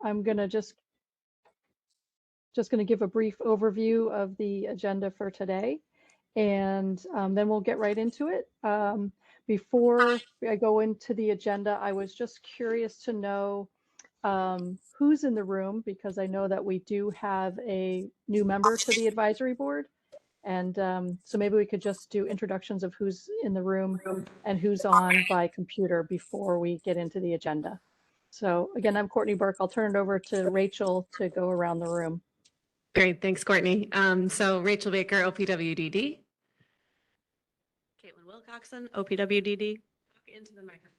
I'm going to just going to give a brief overview of the agenda for today, and then we'll get right into it. Before I go into the agenda, I was just curious to know who's in the room, because I know that we do have a new member to the advisory board. And so maybe we could just do introductions of who's in the room and who's on by computer before we get into the agenda. So again, I'm Courtney Burke. I'll turn it over to Rachel to go around the room. Great, thanks, Courtney. So Rachel Baker, OPWDD. Caitlin Wilcoxon, OPWDD. Into the microphone.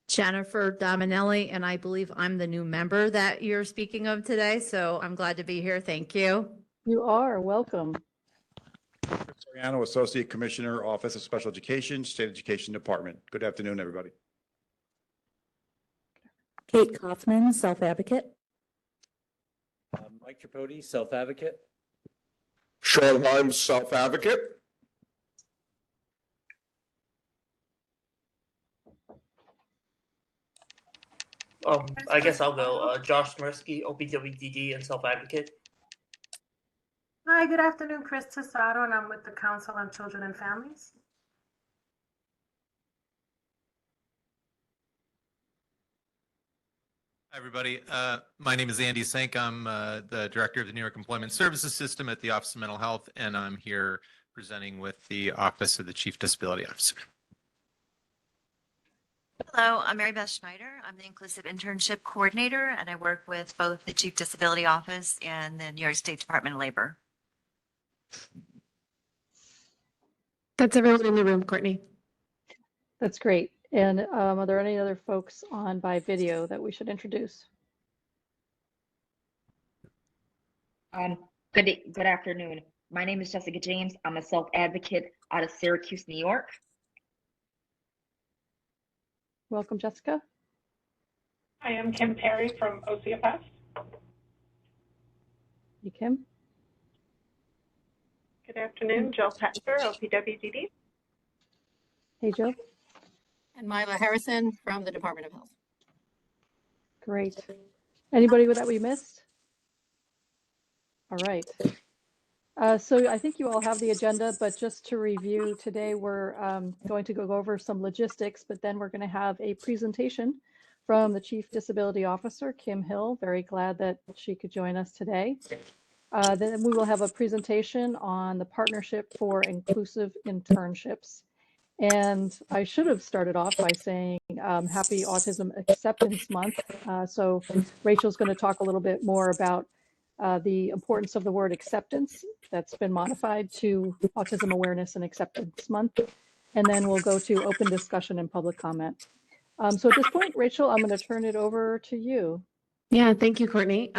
Jennifer Dominelli, and I believe I'm the new member that you're speaking of today, so I'm glad to be here. Thank you. You are welcome. Chris Soriano, Associate Commissioner, Office of Special Education, State Education Department. Good afternoon, everybody. Kate Kaufman, Self-Advocate. Mike Tripodi, Self-Advocate. Sean Himes, Self-Advocate. I guess I'll go. Josh Smirsky, OPWDD and Self-Advocate. Hi, good afternoon. Chris Tesado, and I'm with the Council on Children and Families. Hi, everybody. My name is Andy Sink. I'm the Director of the New York Employment Services System at the Office of Mental Health, and I'm here presenting with the Office of the Chief Disability Officer. Hello, I'm Mary Beth Schneider. I'm the Inclusive Internship Coordinator, and I work with both the Chief Disability Office and the New York State Department of Labor. That's everyone in the room, Courtney. That's great. And are there any other folks on by video that we should introduce? Good afternoon. My name is Jessica James. I'm a self-advocate out of Syracuse, New York. Welcome, Jessica. I am Kim Perry from OCFS. Hey, Kim. Good afternoon. Jill Petzer, OPWDD. Hey, Jill. And Myla Harrison from the Department of Health. Great. Anybody that we missed? All right. So I think you all have the agenda, but just to review, today we're going to go over some logistics, but then we're going to have a presentation from the Chief Disability Officer, Kim Hill. Very glad that she could join us today. Then we will have a presentation on the Partnership for Inclusive Internships. And I should have started off by saying Happy Autism Acceptance Month. So Rachel's going to talk a little bit more about the importance of the word acceptance. That's been modified to Autism Awareness and Acceptance Month. And then we'll go to open discussion and public comment. So at this point, Rachel, I'm going to turn it over to you. Yeah, thank you, Courtney.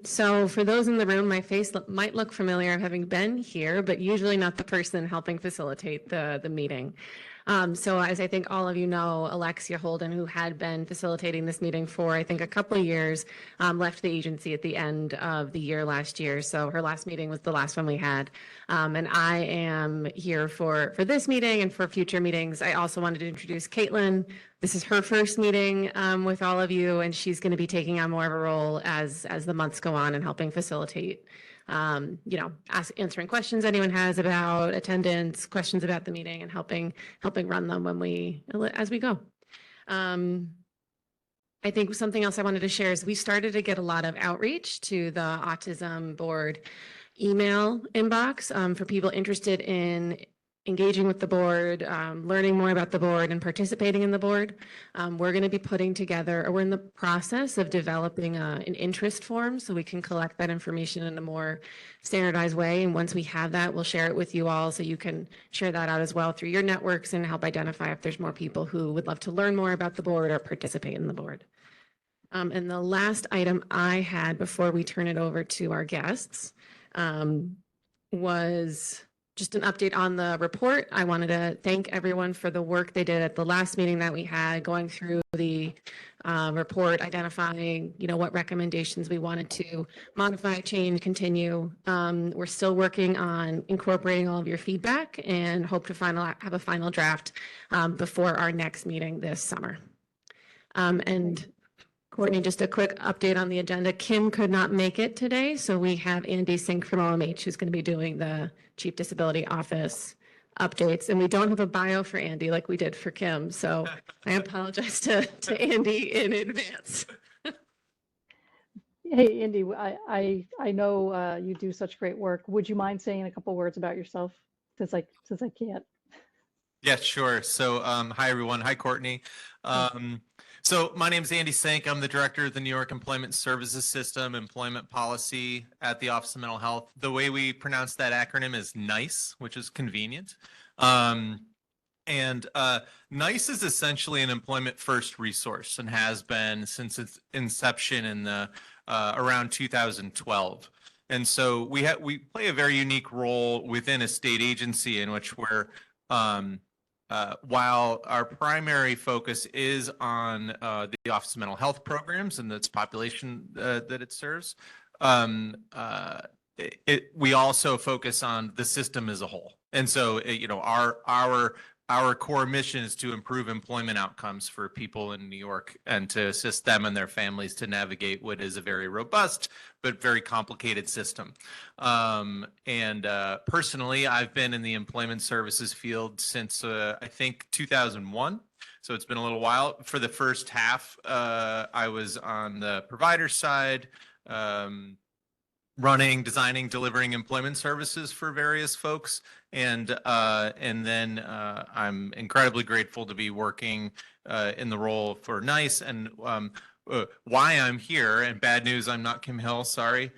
So for those in the room, my face might look familiar having been here, but usually not the person helping facilitate the meeting. So as I think all of you know, Alexia Holden, who had been facilitating this meeting for, I think, a couple of years, left the agency at the end of the year last year. So her last meeting was the last one we had. And I am here for this meeting and for future meetings. I also wanted to introduce Caitlin. This is her first meeting with all of you, and she's going to be taking on more of a role as the months go on and helping facilitate answering questions anyone has about attendance, questions about the meeting, and helping run them as we go. I think something else I wanted to share is we started to get a lot of outreach to the Autism Board email inbox for people interested in engaging with the board, learning more about the board and participating in the board. We're going to be putting together, or we're in the process of developing an interest form so we can collect that information in a more standardized way. And once we have that, we'll share it with you all so you can share that out as well through your networks and help identify if there's more people who would love to learn more about the board or participate in the board. And the last item I had before we turn it over to our guests was just an update on the report. I wanted to thank everyone for the work they did at the last meeting that we had, going through the report, identifying, what recommendations we wanted to modify, change, continue. We're still working on incorporating all of your feedback and hope to have a final draft before our next meeting this summer. And Courtney, just a quick update on the agenda. Kim could not make it today, so we have Andy Sink from OMH who's going to be doing the Chief Disability Office updates. And we don't have a bio for Andy like we did for Kim, so I apologize to Andy in advance. Hey, Andy, I know you do such great work. Would you mind saying a couple words about yourself, since I can't? Yeah, sure. So, hi, everyone. Hi, Courtney. So my name is Andy Sank. I'm the director of the New York Employment Services System, Employment Policy at the Office of Mental Health. The way we pronounce that acronym is NICE, which is convenient. NICE is essentially an employment first resource and has been since its inception in the around 2012. And so we play a very unique role within a state agency in which we're while our primary focus is on the Office of Mental Health programs and its population that it serves, we also focus on the system as a whole. And so, our core mission is to improve employment outcomes for people in New York and to assist them and their families to navigate what is a very robust but very complicated system. Personally, I've been in the employment services field since I think 2001. So it's been a little while. For the first half, I was on the provider side, running, designing, delivering employment services for various folks. And then I'm incredibly grateful to be working in the role for NICE. And why I'm here, and bad news, I'm not Kim Hill, sorry,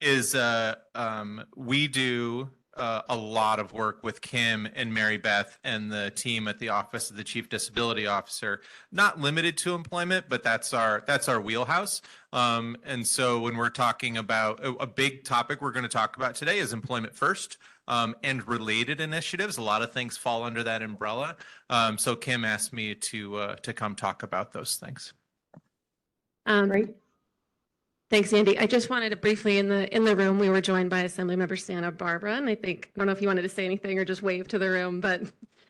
is we do a lot of work with Kim and Mary Beth and the team at the Office of the Chief Disability Officer, not limited to employment, but that's our wheelhouse. And so when we're talking about a big topic we're going to talk about today is employment first and related initiatives. A lot of things fall under that umbrella. So Kim asked me to come talk about those things. Great. Thanks, Andy. I just wanted to briefly, in the room, we were joined by Assemblymember Santa Barbara, and I don't know if you wanted to say anything or just wave to the room, but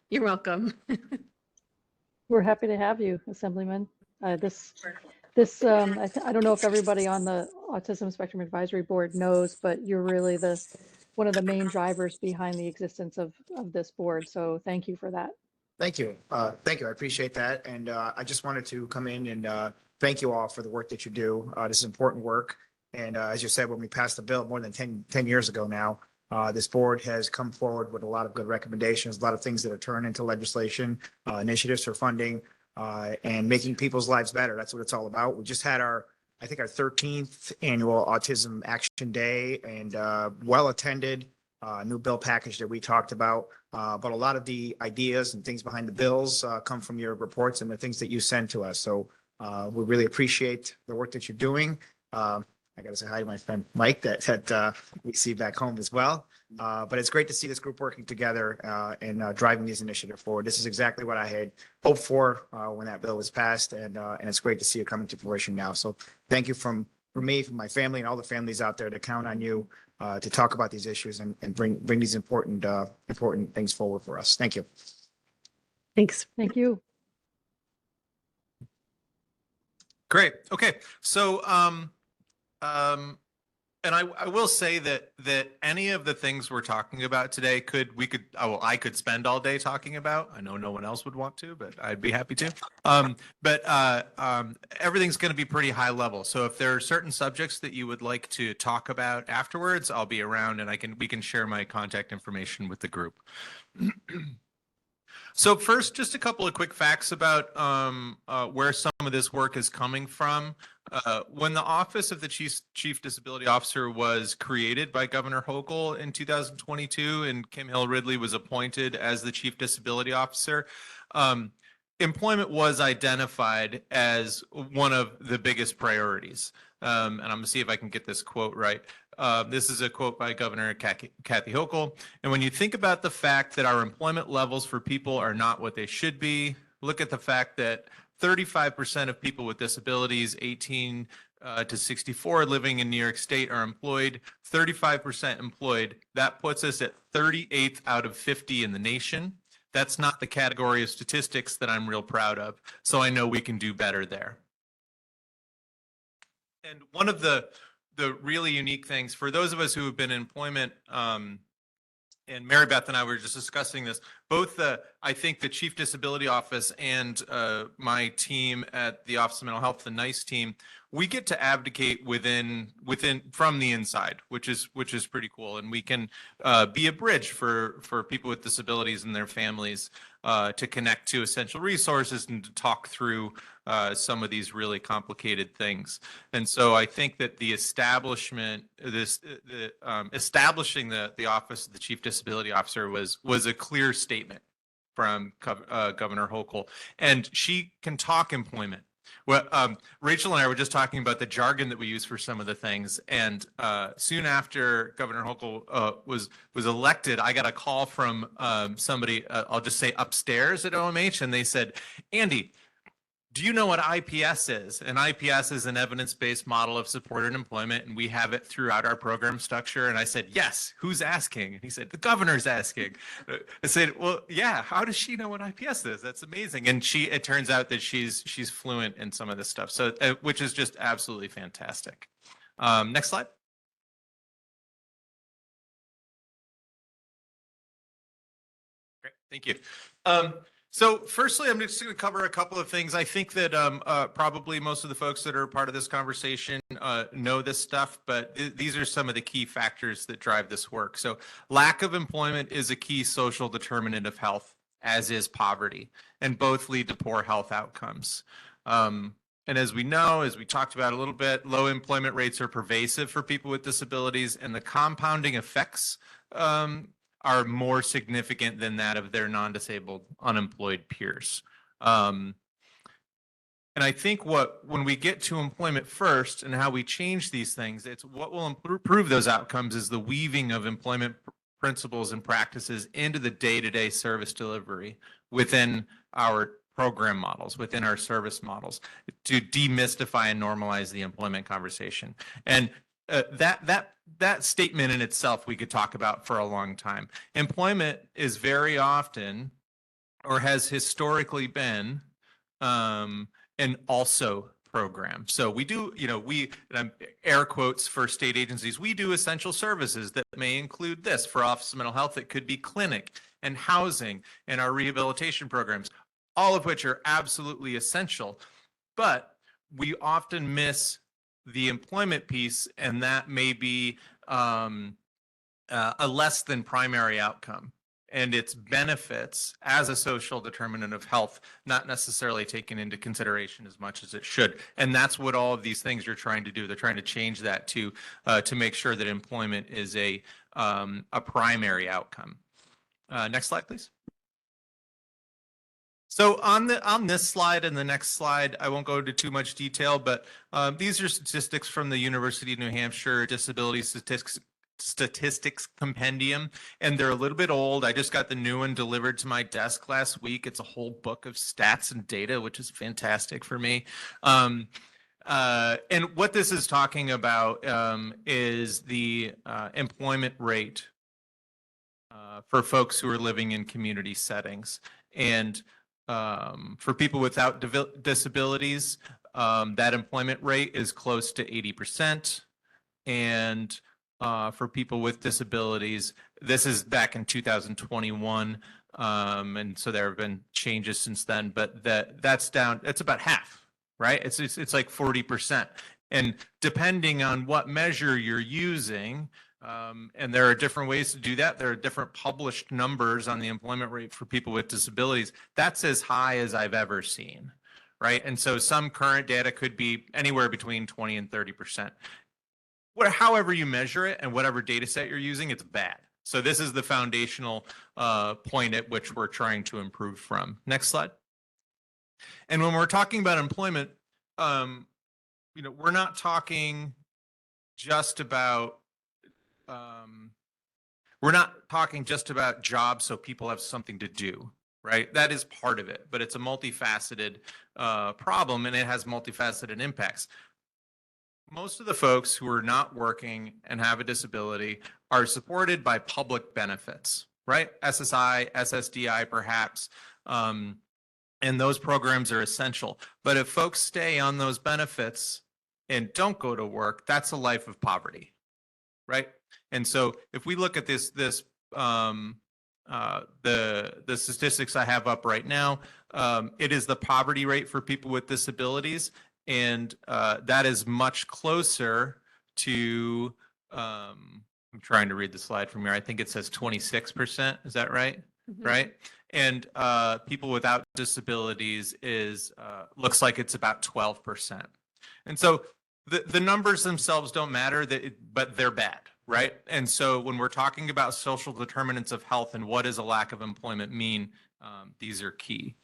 you're welcome. We're happy to have you, Assemblyman. I don't know if everybody on the Autism Spectrum Advisory Board knows, but you're really one of the main drivers behind the existence of this board. So thank you for that. Thank you. Thank you. I appreciate that. And I just wanted to come in and thank you all for the work that you do. This is important work. And as you said, when we passed the bill more than 10 years ago now, this board has come forward with a lot of good recommendations, a lot of things that are turned into legislation, initiatives for funding, and making people's lives better. That's what it's all about. We just had our 13th annual Autism Action Day, and well attended, new bill package that we talked about. But a lot of the ideas and things behind the bills come from your reports and the things that you send to us. So we really appreciate the work that you're doing. I got to say hi to my friend Mike that we see back home as well. But it's great to see this group working together and driving these initiatives forward. This is exactly what I had hoped for when that bill was passed, and it's great to see it coming to fruition now. So thank you from me, from my family, and all the families out there to count on you to talk about these issues and bring these important things forward for us. Thank you. Thanks. Thank you. Great. Okay. So, and I will say that any of the things we're talking about today I could spend all day talking about. I know no one else would want to, but I'd be happy to. Everything's going to be pretty high level. So if there are certain subjects that you would like to talk about afterwards, I'll be around and we can share my contact information with the group. So first, just a couple of quick facts about where some of this work is coming from. When the Office of the Chief Disability Officer was created by Governor Hochul in 2022 and Kim Hill Ridley was appointed as the Chief Disability Officer, employment was identified as one of the biggest priorities. And I'm going to see if I can get this quote right. This is a quote by Governor Kathy Hochul. And when you think about the fact that our employment levels for people are not what they should be, look at the fact that 35% of people with disabilities 18 to 64 living in New York State are employed, 35% employed. That puts us at 38th out of 50 in the nation. That's not the category of statistics that I'm real proud of. So I know we can do better there. And one of the really unique things for those of us who have been in employment, and Mary Beth and I were just discussing this, both I think the Chief Disability Office and my team at the Office of Mental Health, the NICE team, we get to advocate within from the inside, which is pretty cool. And we can be a bridge for people with disabilities and their families to connect to essential resources and to talk through some of these really complicated things. And so I think that the establishment, establishing the Office of the Chief Disability Officer was a clear statement from Governor Hochul, and she can talk employment. Well, Rachel and I were just talking about the jargon that we use for some of the things, and soon after Governor Hochul was elected, I got a call from somebody, I'll just say upstairs at OMH, and they said, "Andy, do you know what IPS is?" And IPS is an evidence-based model of supported employment, and we have it throughout our program structure. And I said, "Yes, who's asking?" And he said, "The governor's asking." I said, "Well, yeah, how does she know what IPS is? That's amazing." And it turns out that she's fluent in some of this stuff, so which is just absolutely fantastic. Next slide. Great, thank you. So firstly, I'm just going to cover a couple of things. I think that probably most of the folks that are part of this conversation know this stuff, but these are some of the key factors that drive this work. So lack of employment is a key social determinant of health, as is poverty, and both lead to poor health outcomes. And as we know, as we talked about a little bit, low employment rates are pervasive for people with disabilities, and the compounding effects are more significant than that of their non-disabled unemployed peers. And I think when we get to employment first and how we change these things, it's what will improve those outcomes is the weaving of employment principles and practices into the day-to-day service delivery within our program models, within our service models, to demystify and normalize the employment conversation. And that statement in itself we could talk about for a long time. Employment is very often, or has historically been, an also program. So we do, air quotes for state agencies, we do essential services that may include this. For Office of Mental Health, it could be clinic and housing and our rehabilitation programs, all of which are absolutely essential. But we often miss the employment piece, and that may be a less than primary outcome, and its benefits as a social determinant of health not necessarily taken into consideration as much as it should. And that's what all of these things you're trying to do. They're trying to change that to make sure that employment is a primary outcome. Next slide, please. So on this slide and the next slide, I won't go into too much detail, but these are statistics from the University of New Hampshire Disability Statistics Compendium, and they're a little bit old. I just got the new one delivered to my desk last week. It's a whole book of stats and data, which is fantastic for me. And what this is talking about is the employment rate for folks who are living in community settings. And for people without disabilities, that employment rate is close to 80%. And for people with disabilities, this is back in 2021. And so there have been changes since then, but that's down, it's about half, right? It's like 40%. And depending on what measure you're using, and there are different ways to do that. There are different published numbers on the employment rate for people with disabilities. That's as high as I've ever seen, right? And so some current data could be anywhere between 20 and 30%. However you measure it and whatever data set you're using, it's bad. So this is the foundational point at which we're trying to improve from. Next slide. And when we're talking about employment, we're not talking just about jobs so people have something to do, right? That is part of it, but it's a multifaceted problem, and it has multifaceted impacts. Most of the folks who are not working and have a disability are supported by public benefits, right? SSI, SSDI, perhaps, and those programs are essential. But if folks stay on those benefits and don't go to work, that's a life of poverty, right? And so if we look at the statistics I have up right now, it is the poverty rate for people with disabilities, and that is much closer to, I'm trying to read the slide from here. I think it says 26%. Is that right? Right? And people without disabilities is looks like it's about 12%. And so the numbers themselves don't matter, but they're bad, right? And so when we're talking about social determinants of health and what does a lack of employment mean, these are key.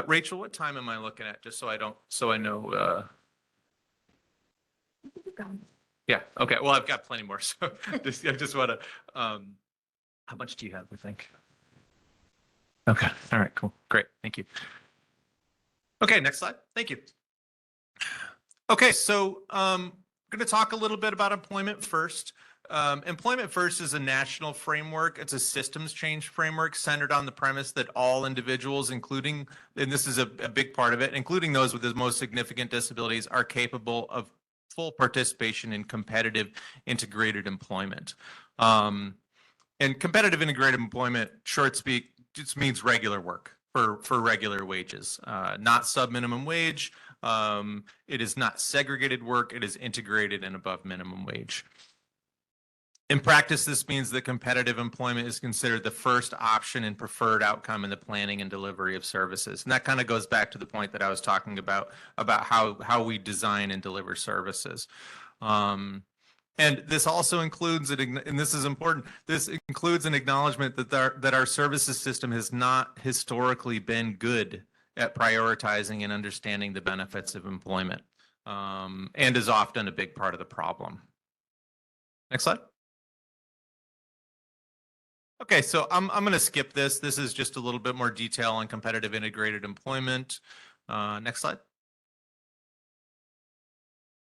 Rachel, what time am I looking at? Just so I know. Yeah. Okay. Well, I've got plenty more. So I just want to. How much do you have? I think. Okay. All right. Cool. Great. Thank you. Okay. Next slide. Thank you. Okay. So I'm going to talk a little bit about Employment First. Employment First is a national framework. It's a systems change framework centered on the premise that all individuals, including, and this is a big part of it, including those with the most significant disabilities, are capable of full participation in competitive integrated employment. And competitive integrated employment, short speak, just means regular work for regular wages, not sub-minimum wage. It is not segregated work. It is integrated and above minimum wage. In practice, this means that competitive employment is considered the first option and preferred outcome in the planning and delivery of services. And that kind of goes back to the point that I was talking about how we design and deliver services. And this also includes, and this is important, this includes an acknowledgement that our services system has not historically been good at prioritizing and understanding the benefits of employment, and is often a big part of the problem. Next slide. Okay, so I'm going to skip this. This is just a little bit more detail on competitive integrated employment. Next slide.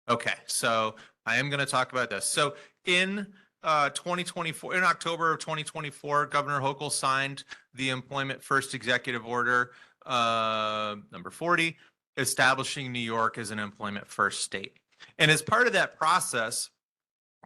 Okay, so I am going to talk about this. So in 2024, in October of 2024, Governor Hochul signed the Employment First Executive Order number 40, establishing New York as an employment first state. And as part of that process,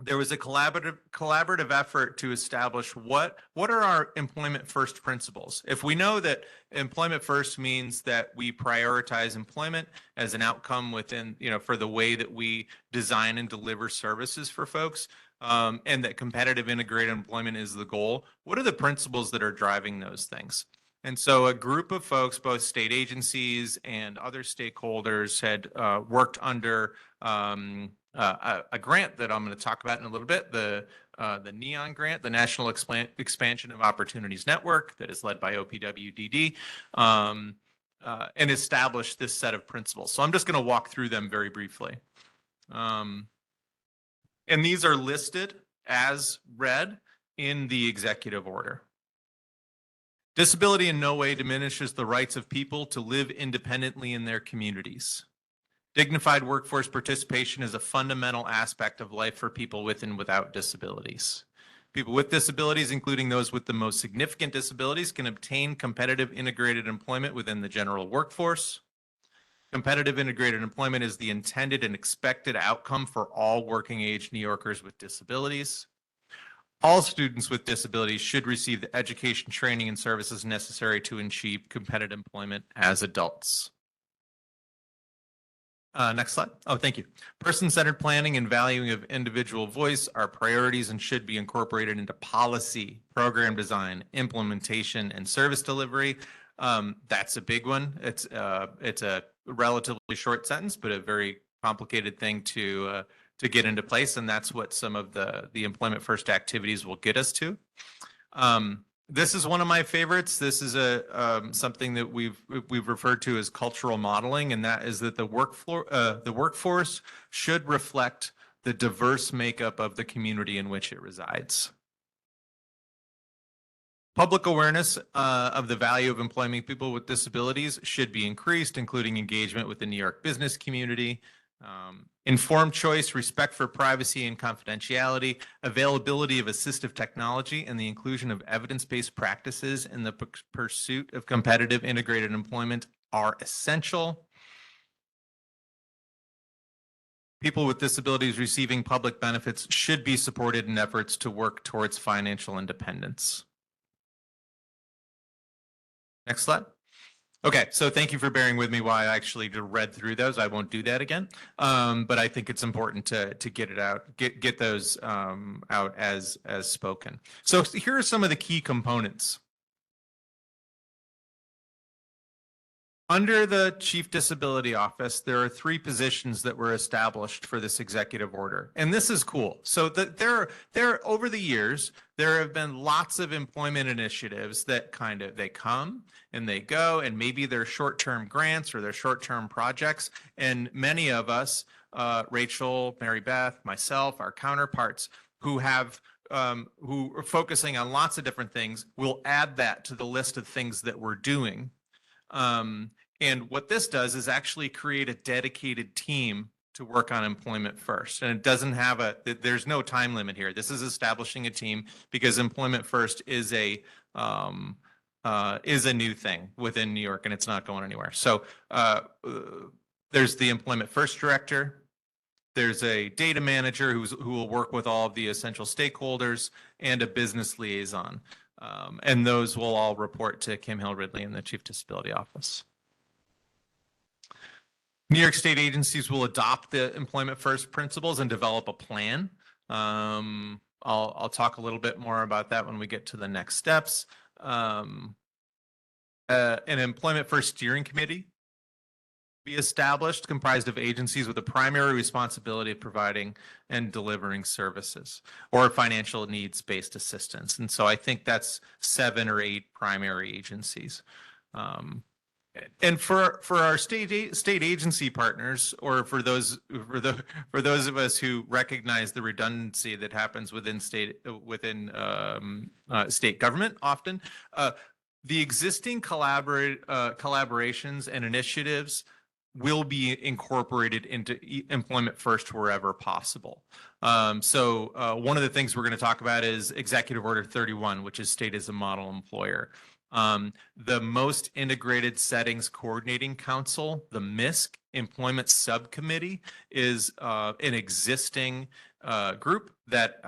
there was a collaborative effort to establish what are our employment first principles. If we know that employment first means that we prioritize employment as an outcome within, for the way that we design and deliver services for folks, and that competitive integrated employment is the goal, what are the principles that are driving those things? And so a group of folks, both state agencies and other stakeholders, had worked under a grant that I'm going to talk about in a little bit, the NEON grant, the National Expansion of Opportunities Network, that is led by OPWDD, and established this set of principles. So I'm just going to walk through them very briefly. And these are listed as read in the executive order. Disability in no way diminishes the rights of people to live independently in their communities. Dignified workforce participation is a fundamental aspect of life for people with and without disabilities. People with disabilities, including those with the most significant disabilities, can obtain competitive integrated employment within the general workforce. Competitive integrated employment is the intended and expected outcome for all working age New Yorkers with disabilities. All students with disabilities should receive the education, training, and services necessary to achieve competitive employment as adults. Next slide. Oh, thank you. Person-centered planning and valuing of individual voice are priorities and should be incorporated into policy, program design, implementation, and service delivery. That's a big one. It's a relatively short sentence, but a very complicated thing to get into place, and that's what some of the employment first activities will get us to. This is one of my favorites. This is something that we've referred to as cultural modeling, and that is that the workforce should reflect the diverse makeup of the community in which it resides. Public awareness of the value of employing people with disabilities should be increased, including engagement with the New York business community. Informed choice, respect for privacy and confidentiality, availability of assistive technology, and the inclusion of evidence-based practices in the pursuit of competitive integrated employment are essential. people with disabilities receiving public benefits should be supported in efforts to work towards financial independence. Next slide. Okay, so thank you for bearing with me while I actually read through those. I won't do that again, but I think it's important to get it out, get those out as spoken. So here are some of the key components. Under the Chief Disability Office, there are 3 positions that were established for this executive order. And this is cool. So there over the years, there have been lots of employment initiatives that they come and they go, and maybe they're short-term grants or they're short-term projects. And many of us, Rachel, Mary Beth, myself, our counterparts who are focusing on lots of different things, will add that to the list of things that we're doing. And what this does is actually create a dedicated team to work on employment first. And it doesn't have there's no time limit here. This is establishing a team because employment first is a new thing within New York, and it's not going anywhere. So there's the employment first director. There's a data manager who will work with all of the essential stakeholders, and a business liaison. And those will all report to Kim Hill Ridley in the Chief Disability Office. New York State agencies will adopt the employment first principles and develop a plan. I'll talk a little bit more about that when we get to the next steps. An employment first steering committee be established, comprised of agencies with a primary responsibility of providing and delivering services or financial needs-based assistance. And so I think that's 7 or 8 primary agencies. And for our state agency partners, or for those of us who recognize the redundancy that happens within state government, often the existing collaborations and initiatives will be incorporated into employment first wherever possible. So one of the things we're going to talk about is Executive Order 31, which is state as a model employer. The Most Integrated Settings Coordinating Council, the MISC Employment Subcommittee, is an existing group that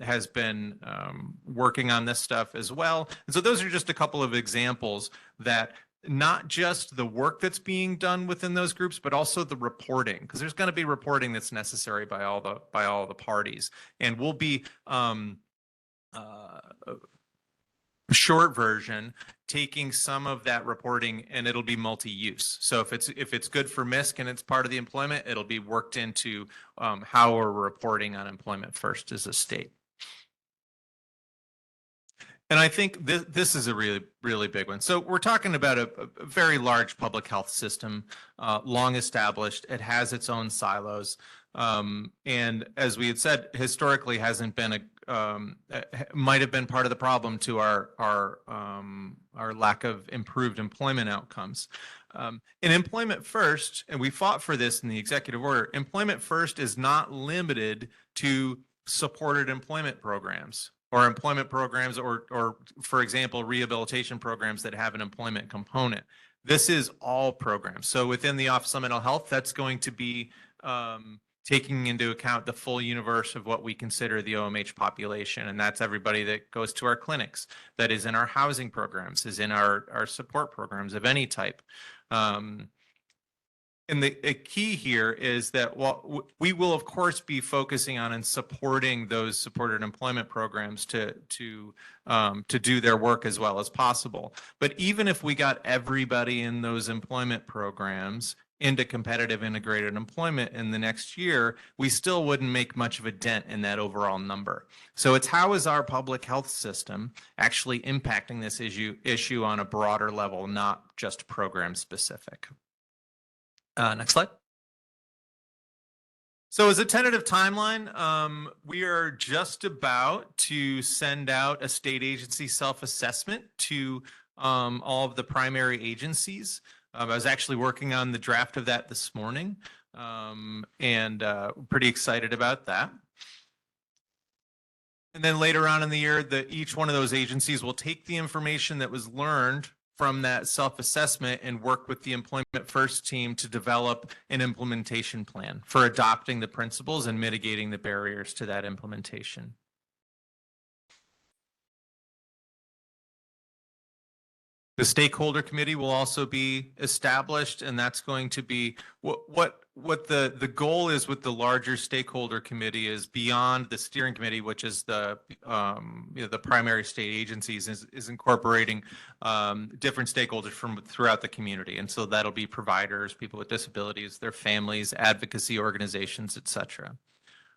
has been working on this stuff as well. And so those are just a couple of examples that not just the work that's being done within those groups, but also the reporting, because there's going to be reporting that's necessary by all the parties. And we'll be short version, taking some of that reporting, and it'll be multi-use. So if it's good for MISC and it's part of the employment, it'll be worked into how we're reporting on employment first as a state. And I think this is a really, really big one. So we're talking about a very large public health system, long established. It has its own silos. And as we had said, historically hasn't been might have been part of the problem to our lack of improved employment outcomes. In employment first, and we fought for this in the executive order, employment first is not limited to supported employment programs or employment programs or for example, rehabilitation programs that have an employment component. This is all programs. So within the Office of Mental Health, that's going to be taking into account the full universe of what we consider the OMH population. And that's everybody that goes to our clinics, that is in our housing programs, is in our support programs of any type. And the key here is that we will, of course, be focusing on and supporting those supported employment programs to do their work as well as possible. But even if we got everybody in those employment programs into competitive integrated employment in the next year, we still wouldn't make much of a dent in that overall number. So it's how is our public health system actually impacting this issue on a broader level, not just program specific. Next slide. So as a tentative timeline, we are just about to send out a state agency self-assessment to all of the primary agencies. I was actually working on the draft of that this morning, and pretty excited about that. And then later on in the year, each one of those agencies will take the information that was learned from that self-assessment and work with the Employment First team to develop an implementation plan for adopting the principles and mitigating the barriers to that implementation. The stakeholder committee will also be established, and that's going to be what the goal is with the larger stakeholder committee is beyond the steering committee, which is the the primary state agencies, is incorporating different stakeholders from throughout the community, and so that'll be providers, people with disabilities, their families, advocacy organizations, etc.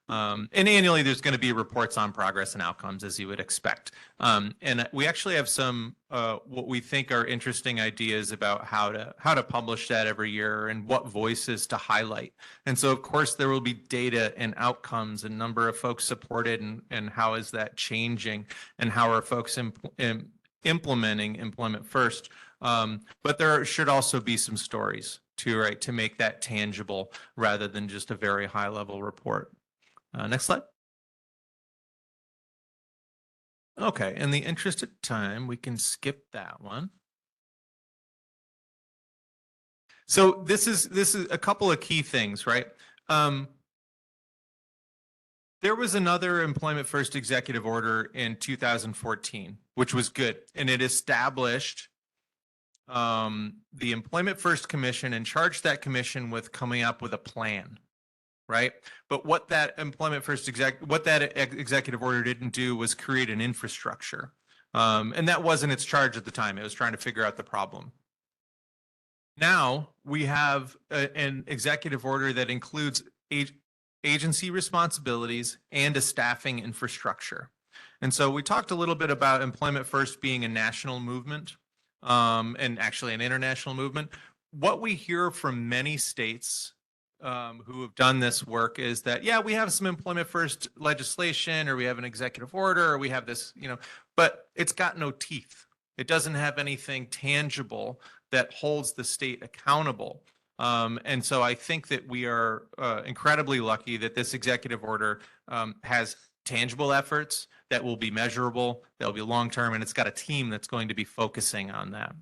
And annually, there's going to be reports on progress and outcomes, as you would expect. And we actually have some what we think are interesting ideas about how to publish that every year and what voices to highlight. And so, of course, there will be data and outcomes and number of folks supported, and how is that changing, and how are folks implementing Employment First. But there should also be some stories too, right, to make that tangible rather than just a very high level report. Next slide. Okay, in the interest of time, we can skip that one. So this is a couple of key things, right? There was another Employment First executive order in 2014, which was good, and it established the Employment First Commission and charged that commission with coming up with a plan. Right. But what that Employment First executive order didn't do was create an infrastructure. And that wasn't its charge at the time. It was trying to figure out the problem. Now we have an executive order that includes agency responsibilities and a staffing infrastructure. And so we talked a little bit about Employment First being a national movement, and actually an international movement. What we hear from many states who have done this work is that, yeah, we have some Employment First legislation, or we have an executive order, or we have this, but it's got no teeth. It doesn't have anything tangible that holds the state accountable. And so I think that we are incredibly lucky that this executive order has tangible efforts that will be measurable, that will be long-term, and it's got a team that's going to be focusing on that.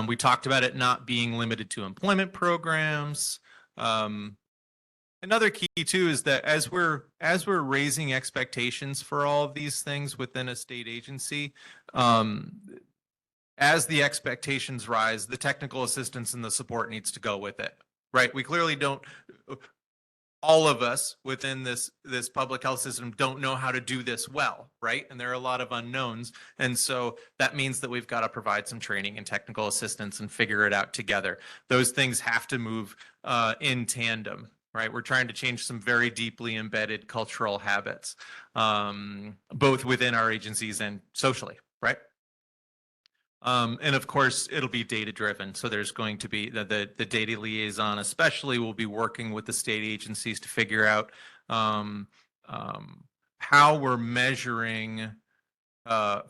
We talked about it not being limited to employment programs. Another key too is that as we're raising expectations for all of these things within a state agency, as the expectations rise, the technical assistance and the support needs to go with it, right? We clearly don't. All of us within this public health system don't know how to do this well, right? And there are a lot of unknowns. And so that means that we've got to provide some training and technical assistance and figure it out together. Those things have to move in tandem, right? We're trying to change some very deeply embedded cultural habits, both within our agencies and socially, right? And of course, it'll be data driven. So there's going to be the data liaison, especially, will be working with the state agencies to figure out how we're measuring,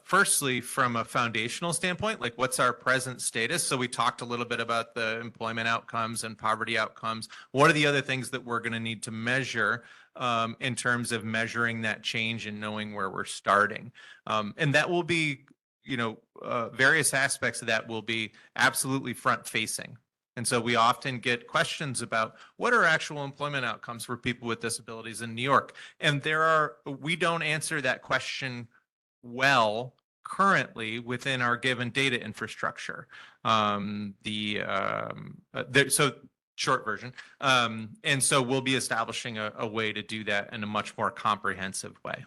firstly, from a foundational standpoint, like what's our present status? So we talked a little bit about the employment outcomes and poverty outcomes. What are the other things that we're going to need to measure in terms of measuring that change and knowing where we're starting? And that will be, various aspects of that will be absolutely front facing. And so we often get questions about what are actual employment outcomes for people with disabilities in New York. And we don't answer that question well currently within our given data infrastructure. So short version. And so we'll be establishing a way to do that in a much more comprehensive way.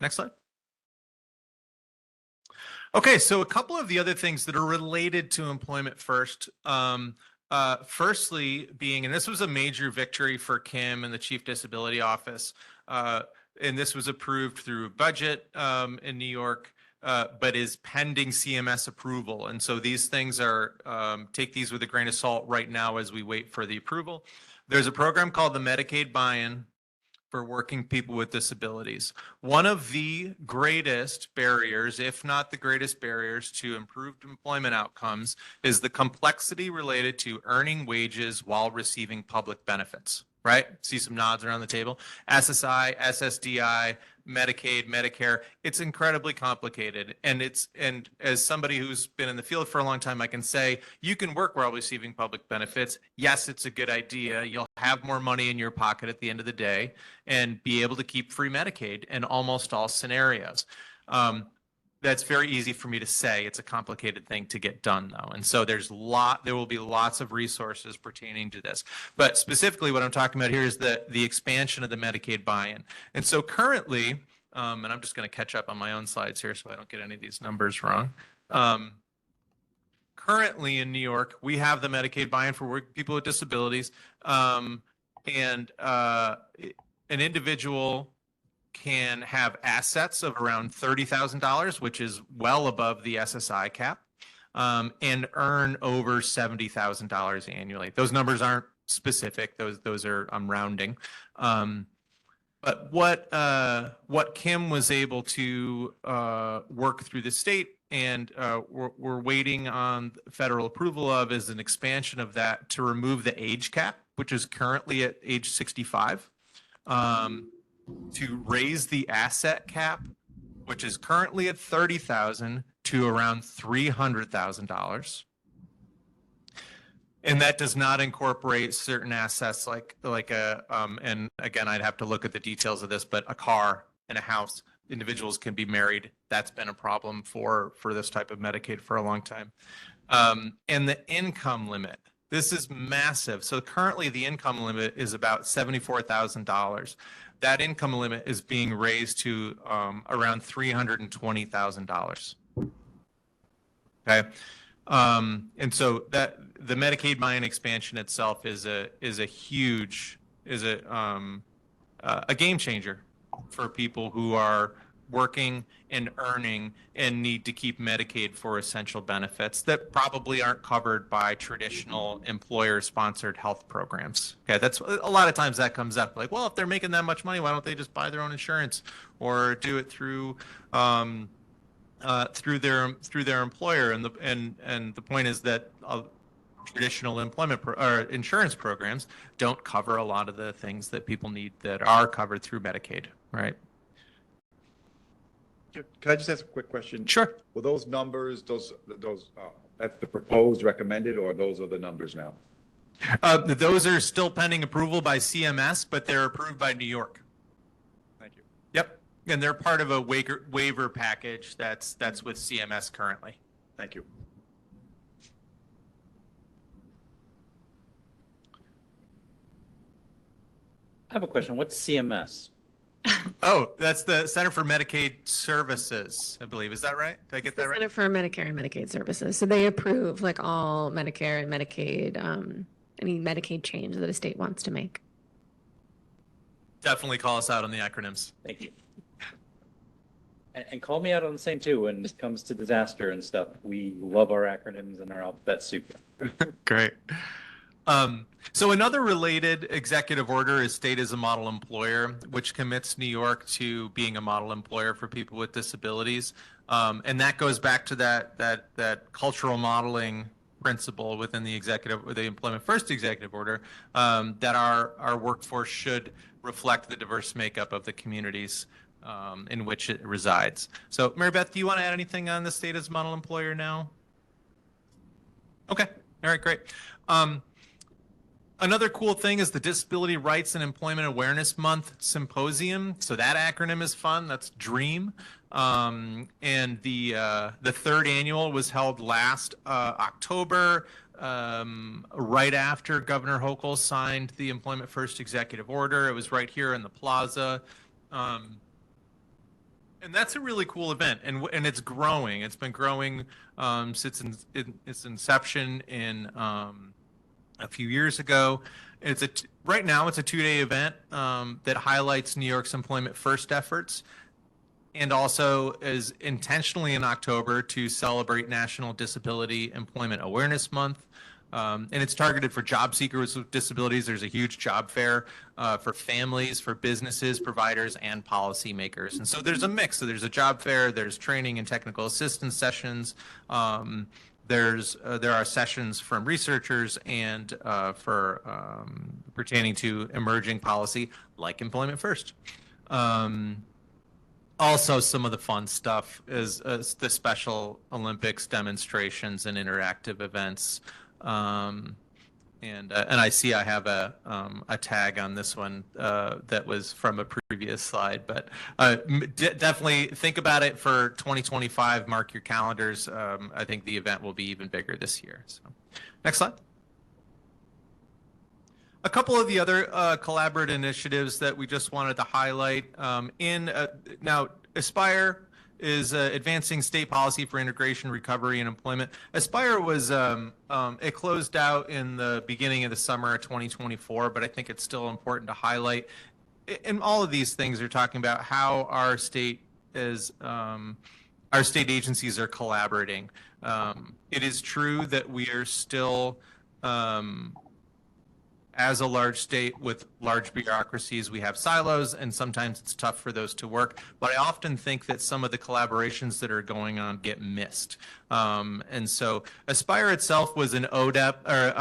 Next slide. Okay, so a couple of the other things that are related to Employment First. Firstly being, and this was a major victory for Kim and the Chief Disability Office, and this was approved through budget in New York, but is pending CMS approval. And so these things are, take these with a grain of salt right now as we wait for the approval. There's a program called the Medicaid Buy-in for working people with disabilities. One of the greatest barriers, if not the greatest barriers, to improved employment outcomes is the complexity related to earning wages while receiving public benefits, right? See some nods around the table. SSI, SSDI, Medicaid, Medicare, it's incredibly complicated. And as somebody who's been in the field for a long time, I can say you can work while receiving public benefits. Yes, it's a good idea. You'll have more money in your pocket at the end of the day and be able to keep free Medicaid in almost all scenarios. That's very easy for me to say. It's a complicated thing to get done, though. And so there will be lots of resources pertaining to this. But specifically what I'm talking about here is the expansion of the Medicaid buy-in. And so currently, and I'm just going to catch up on my own slides here so I don't get any of these numbers wrong. Currently in New York, we have the Medicaid buy-in for people with disabilities. An individual can have assets of around $30,000, which is well above the SSI cap, and earn over $70,000 annually. Those numbers aren't specific; those are I'm rounding. But what Kim was able to work through the state and we're waiting on federal approval of is an expansion of that to remove the age cap, which is currently at age 65. To raise the asset cap, which is currently at $30,000 to around $300,000. And that does not incorporate certain assets like and again, I'd have to look at the details of this, but a car and a house, individuals can be married. That's been a problem for this type of Medicaid for a long time. And the income limit. This is massive. So currently the income limit is about $74,000. That income limit is being raised to around $320,000. Okay. And so that the Medicaid buy-in expansion itself is a game changer for people who are working and earning and need to keep Medicaid for essential benefits that probably aren't covered by traditional employer-sponsored health programs. Okay, that's a lot of times that comes up like, well, if they're making that much money, why don't they just buy their own insurance or do it through their employer? And the point is that traditional employment or insurance programs don't cover a lot of the things that people need that are covered through Medicaid, right? Can I just ask a quick question? Sure. Well, those numbers, that's the proposed recommended, or those are the numbers now? Those are still pending approval by CMS, but they're approved by New York. Thank you. Yep. And they're part of a waiver package that's with CMS currently. Thank you. I have a question. What's CMS? Oh, that's the Center for Medicaid Services, I believe. Is that right? Did I get that right? Center for Medicare and Medicaid Services. So they approve like all Medicare and Medicaid, any Medicaid change that a state wants to make. Definitely call us out on the acronyms. Thank you. And call me out on the same too when it comes to disaster and stuff. We love our acronyms and our alphabet soup. Great. So another related executive order is state as a model employer, which commits New York to being a model employer for people with disabilities. And that goes back to that cultural modeling principle within the Employment First executive order, that our workforce should reflect the diverse makeup of the communities in which it resides. So Mary Beth, do you want to add anything on the state as a model employer now? Okay. All right, great. Another cool thing is the Disability Rights and Employment Awareness Month Symposium. So that acronym is fun. That's DREAM. And the third annual was held last October, right after Governor Hochul signed the Employment First executive order. It was right here in the plaza. And that's a really cool event, and it's growing. It's been growing since its inception in a few years ago. Right now it's a 2-day event that highlights New York's Employment First efforts, and also is intentionally in October to celebrate National Disability Employment Awareness Month. And it's targeted for job seekers with disabilities. There's a huge job fair for families, for businesses, providers, and policymakers. And so there's a mix. So there's a job fair, there's training and technical assistance sessions. There are sessions from researchers and for pertaining to emerging policy like Employment First. Also, some of the fun stuff is the Special Olympics demonstrations and interactive events. And I see I have a tag on this one that was from a previous slide, but definitely think about it for 2025. Mark your calendars. I think the event will be even bigger this year. So, next slide. A couple of the other collaborative initiatives that we just wanted to highlight. Now, Aspire is advancing state policy for integration, recovery, and employment. Aspire was, it closed out in the beginning of the summer of 2024, but I think it's still important to highlight. And all of these things are talking about how our state is, our state agencies are collaborating. It is true that we are still, as a large state with large bureaucracies, we have silos, and sometimes it's tough for those to work. But I often think that some of the collaborations that are going on get missed. And so Aspire itself was an ODEP, or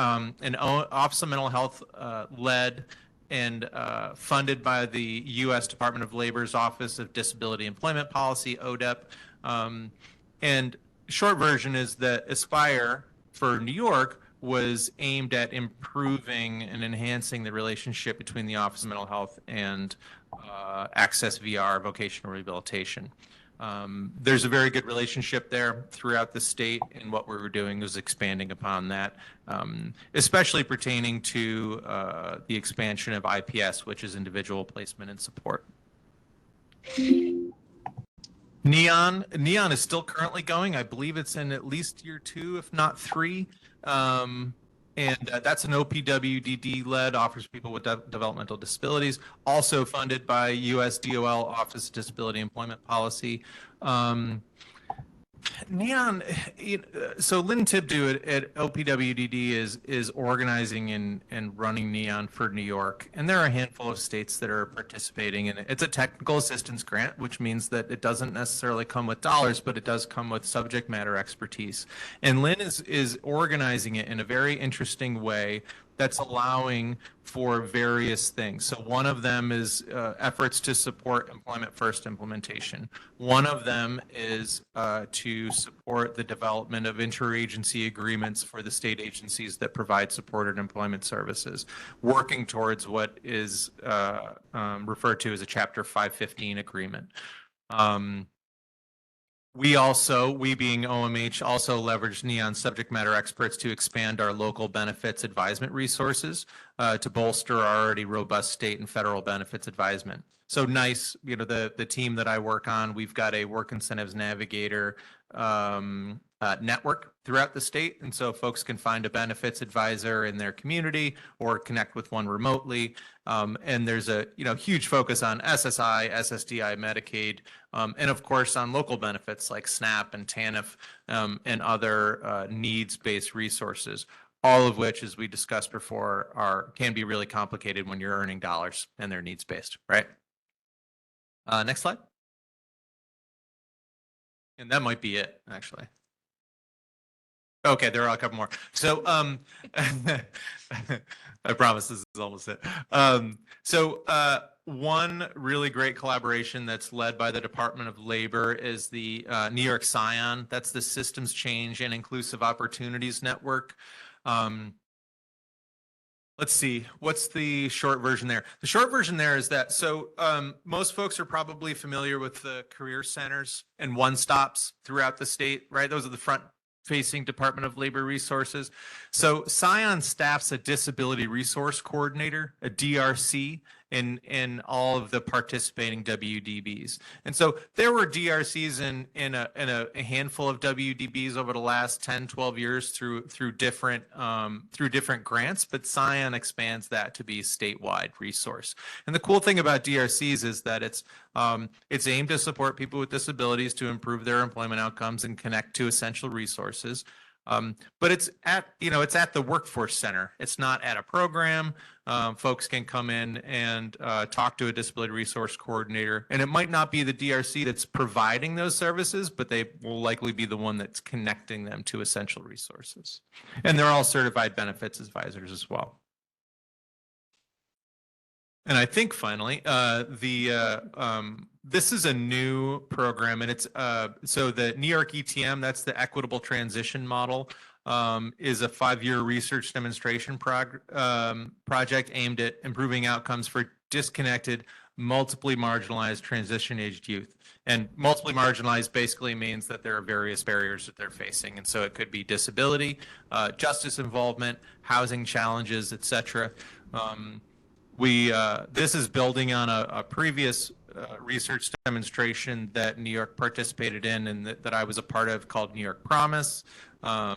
an Office of Mental Health led and funded by the U.S. Department of Labor's Office of Disability Employment Policy, ODEP. And short version is that Aspire for New York was aimed at improving and enhancing the relationship between the Office of Mental Health and Access VR vocational rehabilitation. There's a very good relationship there throughout the state, and what we were doing was expanding upon that, especially pertaining to the expansion of IPS, which is individual placement and support. Neon is still currently going. I believe it's in at least year 2, if not 3. And that's an OPWDD-led, offers people with developmental disabilities, also funded by US DOL Office of Disability Employment Policy. Neon, so Lynn Tibdu at OPWDD is organizing and running Neon for New York, and there are a handful of states that are participating in it. It's a technical assistance grant, which means that it doesn't necessarily come with dollars, but it does come with subject matter expertise. And Lynn is organizing it in a very interesting way that's allowing for various things. So one of them is efforts to support employment first implementation. One of them is to support the development of interagency agreements for the state agencies that provide supported employment services, working towards what is referred to as a Chapter 515 agreement. We being OMH, also leveraged Neon subject matter experts to expand our local benefits advisement resources to bolster our already robust state and federal benefits advisement. So nice, the team that I work on, we've got a work incentives navigator network throughout the state. And so folks can find a benefits advisor in their community or connect with one remotely. And there's a huge focus on SSI, SSDI, Medicaid, and of course on local benefits like SNAP and TANF and other needs-based resources, all of which, as we discussed before, can be really complicated when you're earning dollars and they're needs-based, right? Next slide. And that might be it, actually. Okay, there are a couple more. So I promise this is almost it. One really great collaboration that's led by the Department of Labor is the New York SCION. That's the Systems Change and Inclusive Opportunities Network. Let's see, what's the short version there? The short version there is that, most folks are probably familiar with the career centers and one-stops throughout the state, right? Those are the front-facing Department of Labor resources. So SCION staffs a disability resource coordinator, a DRC, in all of the participating WDBs. And so there were DRCs in a handful of WDBs over the last 10, 12 years through different grants, but SCION expands that to be a statewide resource. And the cool thing about DRCs is that it's aimed to support people with disabilities to improve their employment outcomes and connect to essential resources. But it's at the workforce center. It's not at a program. Folks can come in and talk to a disability resource coordinator, and it might not be the DRC that's providing those services, but they will likely be the one that's connecting them to essential resources. And they're all certified benefits advisors as well. And I think finally, the This is a new program, and it's so the New York ETM, that's the Equitable Transition Model, is a 5-year research demonstration project aimed at improving outcomes for disconnected, multiply marginalized transition-aged youth. And multiply marginalized basically means that there are various barriers that they're facing, and so it could be disability, justice involvement, housing challenges, etc. This is building on a previous research demonstration that New York participated in and that I was a part of called New York Promise. So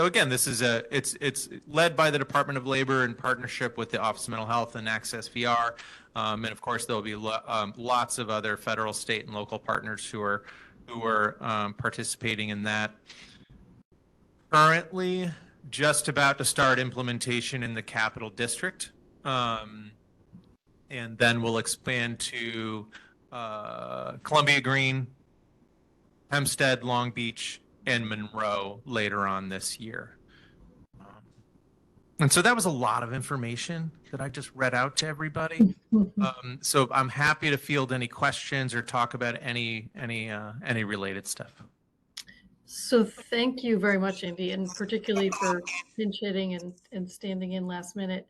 again, this is it's led by the Department of Labor in partnership with the Office of Mental Health and Access VR. And of course, there'll be lots of other federal, state, and local partners who are participating in that. Currently, just about to start implementation in the Capital District. And then we'll expand to Columbia Green, Hempstead, Long Beach, and Monroe later on this year. And so that was a lot of information that I just read out to everybody. So I'm happy to field any questions or talk about any related stuff. So thank you very much, Andy, and particularly for pinch hitting and standing in last minute.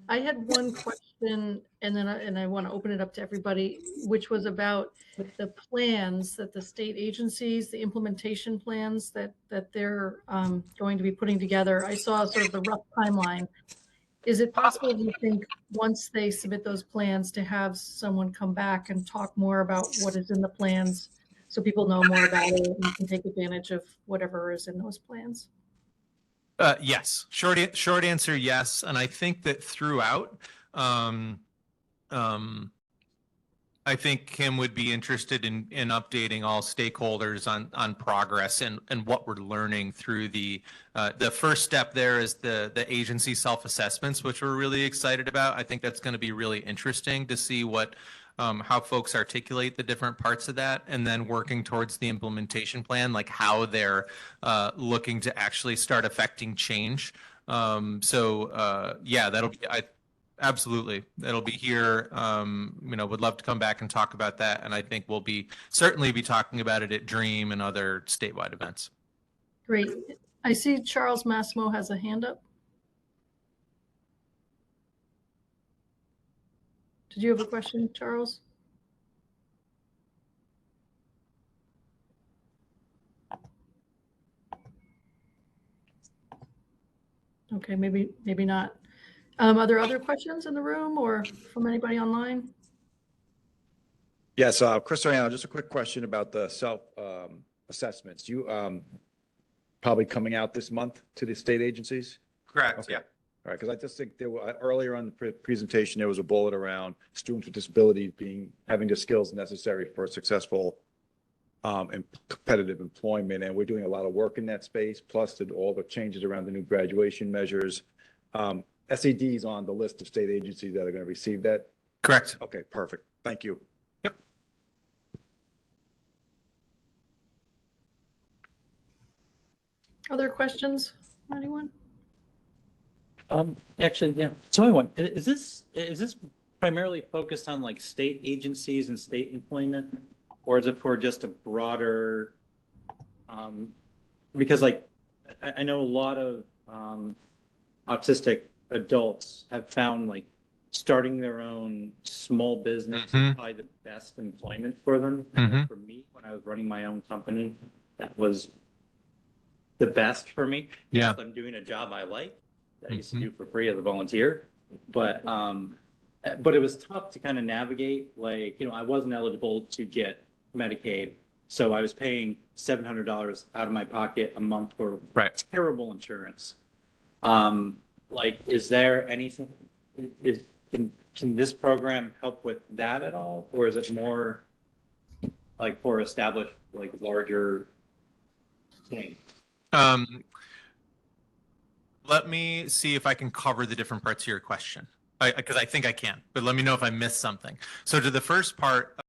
I had one question, and then I want to open it up to everybody, which was about the plans that the state agencies, the implementation plans that they're going to be putting together. I saw sort of the rough timeline. Is it possible, do you think, once they submit those plans, to have someone come back and talk more about what is in the plans so people know more about it and can take advantage of whatever is in those plans? Yes, short answer, yes. And I think that throughout, I think Kim would be interested in updating all stakeholders on progress and what we're learning through the first step there is the agency self-assessments, which we're really excited about. I think that's going to be really interesting to see what how folks articulate the different parts of that, and then working towards the implementation plan, like how they're looking to actually start affecting change. Yeah, that'll be, absolutely, that'll be here. Would love to come back and talk about that, and I think we'll certainly be talking about it at DREAM and other statewide events. Great. I see Charles Massimo has a hand up. Did you have a question, Charles? Okay, maybe not. Are there other questions in the room or from anybody online? Yes, Chris Soriano, just a quick question about the self-assessments. You probably coming out this month to the state agencies? Correct, Okay. yeah. All right, because I just think there were, earlier on the presentation, there was a bullet around students with disabilities having the skills necessary for successful and competitive employment. And we're doing a lot of work in that space, plus all the changes around the new graduation measures. SED's on the list of state agencies that are going to receive that? Correct. Okay, perfect. Thank you. Yep. Other questions, anyone? Actually, yeah. So is this primarily focused on like state agencies and state employment, or is it for just a broader, because like, I know a lot of autistic adults have found like starting their own small business is probably the best employment for them. And for me, when I was running my own company, that was the best for me. Yeah. Yes, I'm doing a job I like that I used to do for free as a volunteer, but it was tough to kind of navigate. Like, I wasn't eligible to get Medicaid, so I was paying $700 out of my pocket a month for terrible insurance. Like, is there anything? Can this program help with that at all, or is it more like for established, like larger things? Let me see if I can cover the different parts of your question, because I think I can, but let me know if I missed something. So to the first part,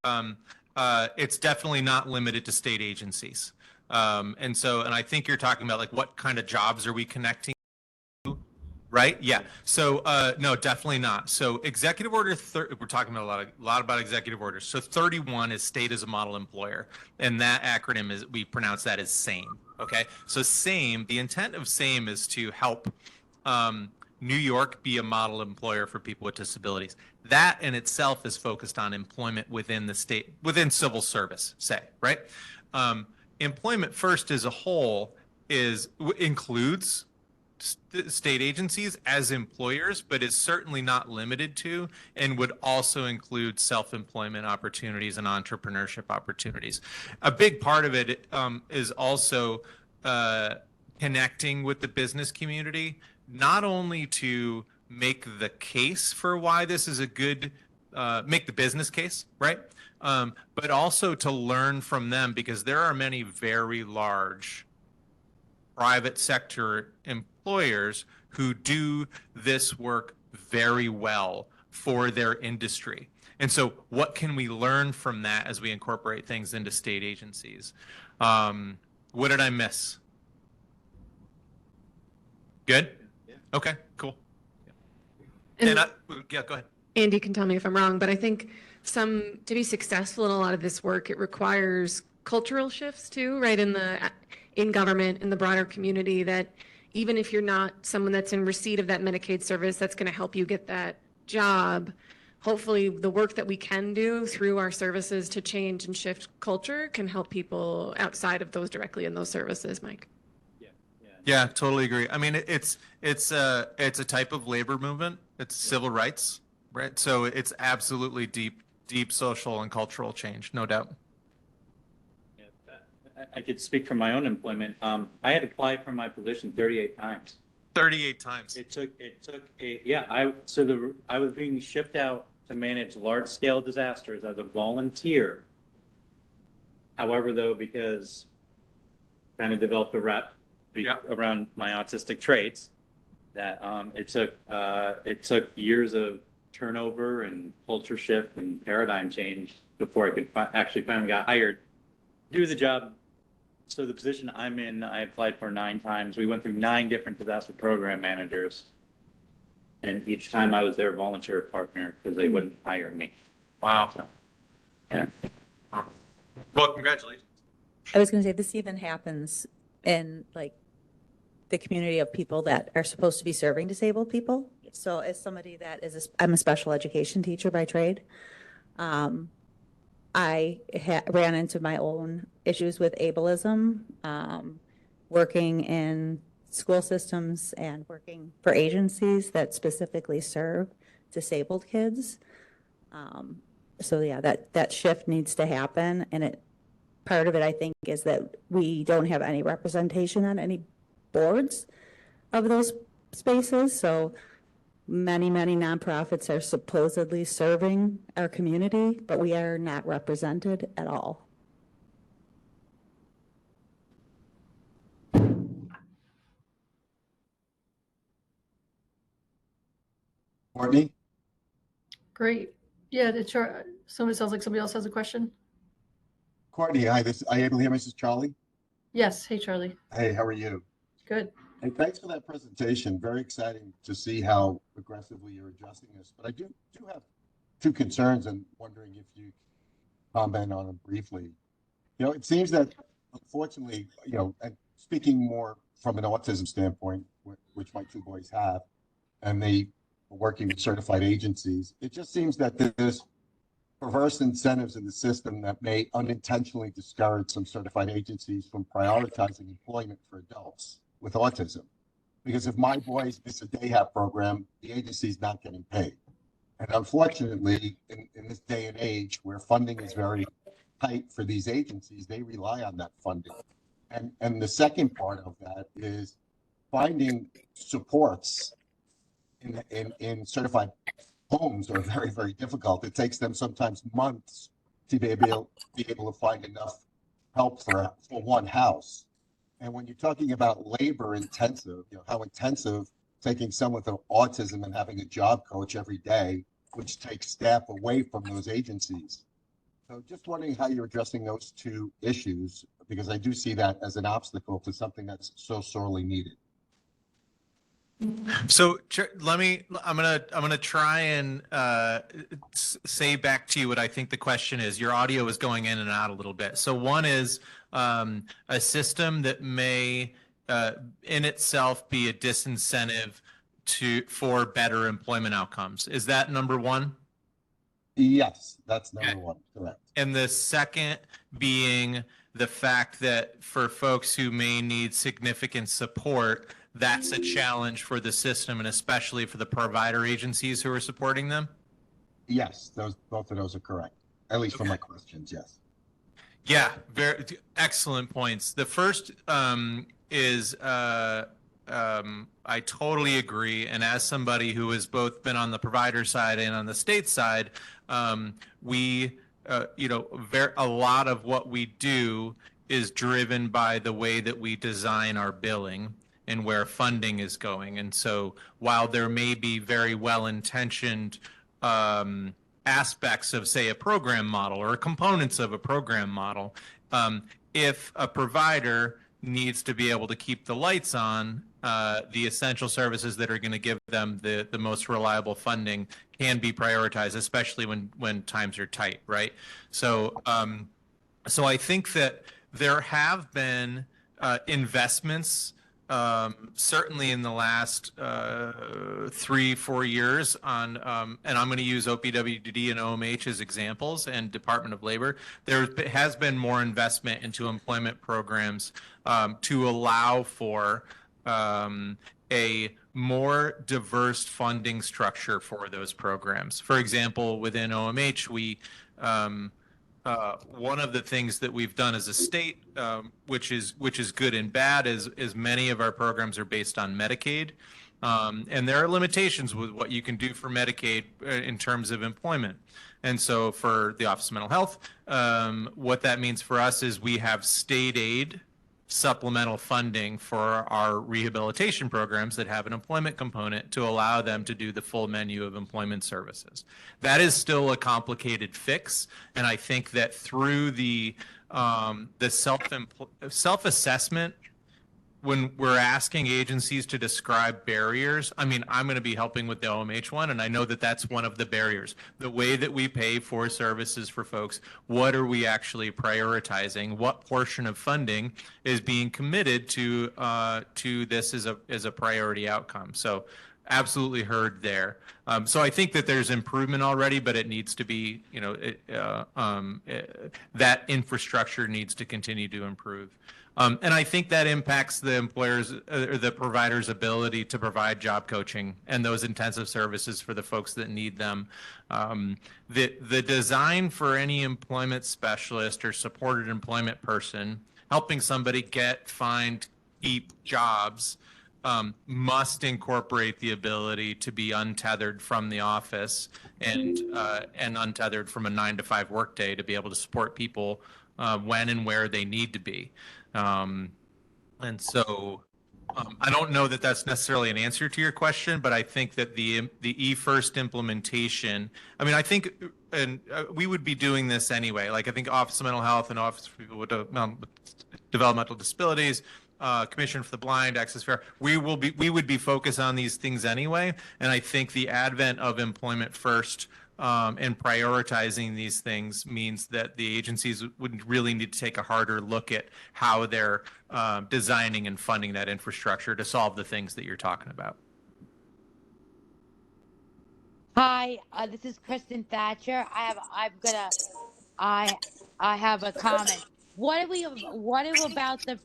it's definitely not limited to state agencies. And I think you're talking about like what kind of jobs are we connecting to? Right? Yeah. So, no, definitely not. So executive order, we're talking about a lot about executive orders. So 31 is state as a model employer. And that acronym is, we pronounce that as SAME. Okay. So SAME, the intent of SAME is to help New York be a model employer for people with disabilities. That in itself is focused on employment within the state, within civil service, say, right? Employment First as a whole includes state agencies as employers, but is certainly not limited to, and would also include self-employment opportunities and entrepreneurship opportunities. A big part of it is also connecting with the business community, not only to make the case for why this is a good, make the business case, right? But also to learn from them, because there are many very large private sector employers who do this work very well for their industry. And so what can we learn from that as we incorporate things into state agencies? What did I miss? Good? Okay, cool. And yeah, go ahead. Andy can tell me if I'm wrong, but I think to be successful in a lot of this work, it requires cultural shifts too, right? In government, in the broader community, that even if you're not someone that's in receipt of that Medicaid service, that's going to help you get that job. Hopefully the work that we can do through our services to change and shift culture can help people outside of those directly in those services, Mike. Yeah, totally agree. I mean, it's a type of labor movement. It's civil rights, right? So it's absolutely deep social and cultural change, no doubt. I could speak from my own employment. I had applied for my position 38 times. 38 times. It took I was being shipped out to manage large scale disasters as a volunteer. However, though, because kind of developed a rep around my autistic traits, that it took years of turnover and culture shift and paradigm change before I could actually finally got hired to do the job. So the position I'm in, I applied for 9 times. We went through 9 different disaster program managers. And each time I was their volunteer partner because they wouldn't hire me. Wow. So, yeah. Well, congratulations. I was going to say, this even happens in like the community of people that are supposed to be serving disabled people. So as somebody that is, I'm a special education teacher by trade. I ran into my own issues with ableism, working in school systems and working for agencies that specifically serve disabled kids. So yeah, that shift needs to happen. And part of it, I think, is that we don't have any representation on any boards of those spaces. So many nonprofits are supposedly serving our community, but we are not represented at all. Courtney? Great. Yeah, somebody sounds like somebody else has a question. Courtney, hi, are you able to hear me? This is Charlie. Yes. Hey, Charlie. Hey, how are you? Good. Hey, thanks for that presentation. Very exciting to see how aggressively you're addressing this. But I do have 2 concerns and wondering if you comment on them briefly. You know, it seems that unfortunately, you know, and speaking more from an autism standpoint, which my 2 boys have, and they are working with certified agencies, it just seems that there's perverse incentives in the system that may unintentionally discourage some certified agencies from prioritizing employment for adults with autism. Because if my boys miss a day half program, the agency's not getting paid. And unfortunately, in this day and age where funding is very tight for these agencies, they rely on that funding. And the second part of that is finding supports in certified homes are very difficult. It takes them sometimes months to be able to find enough help for one house. And when you're talking about labor intensive, you know, how intensive taking someone with autism and having a job coach every day, which takes staff away from those agencies. So just wondering how you're addressing those 2 issues, because I do see that as an obstacle to something that's so sorely needed. So I'm gonna try and say back to you what I think the question is. Your audio is going in and out a little bit. So one is a system that may in itself be a disincentive for better employment outcomes. Is that number one? Yes, that's number one, correct. And the second being the fact that for folks who may need significant support, that's a challenge for the system and especially for the provider agencies who are supporting them? Yes, both of those are correct, at least for my questions, yes. Yeah, very excellent points. The first is I totally agree. And as somebody who has both been on the provider side and on the state side, we, a lot of what we do is driven by the way that we design our billing and where funding is going. And so while there may be very well-intentioned aspects of, say, a program model or components of a program model, if a provider needs to be able to keep the lights on, the essential services that are going to give them the most reliable funding can be prioritized, especially when times are tight, right? So, so I think that there have been investments, certainly in the last 3-4 years on, and I'm going to use OPWDD and OMH as examples and Department of Labor. There has been more investment into employment programs to allow for a more diverse funding structure for those programs. For example, within OMH, we one of the things that we've done as a state, which is good and bad, is many of our programs are based on Medicaid, and there are limitations with what you can do for Medicaid in terms of employment. And so for the Office of Mental Health, what that means for us is we have state aid supplemental funding for our rehabilitation programs that have an employment component to allow them to do the full menu of employment services. That is still a complicated fix, and I think that through the self-assessment, when we're asking agencies to describe barriers, I mean, I'm going to be helping with the OMH one, and I know that that's one of the barriers. The way that we pay for services for folks, what are we actually prioritizing? What portion of funding is being committed to this as a priority outcome? So absolutely heard there. So I think that there's improvement already, but it needs to be, that infrastructure needs to continue to improve. And I think that impacts the employers or the providers' ability to provide job coaching and those intensive services for the folks that need them. The design for any employment specialist or supported employment person, helping somebody find, keep jobs, must incorporate the ability to be untethered from the office and untethered from a 9-to-5 workday to be able to support people when and where they need to be. And so I don't know that that's necessarily an answer to your question, but I think that the eFirst implementation, I mean, I think, and we would be doing this anyway. Like I think Office of Mental Health and Office for People with Developmental Disabilities, Commission for the Blind, Access Fair, we would be focused on these things anyway. And I think the advent of Employment First and prioritizing these things means that the agencies would really need to take a harder look at how they're designing and funding that infrastructure to solve the things that you're talking about. Hi, this is Kristen Thatcher. I have a comment. What about the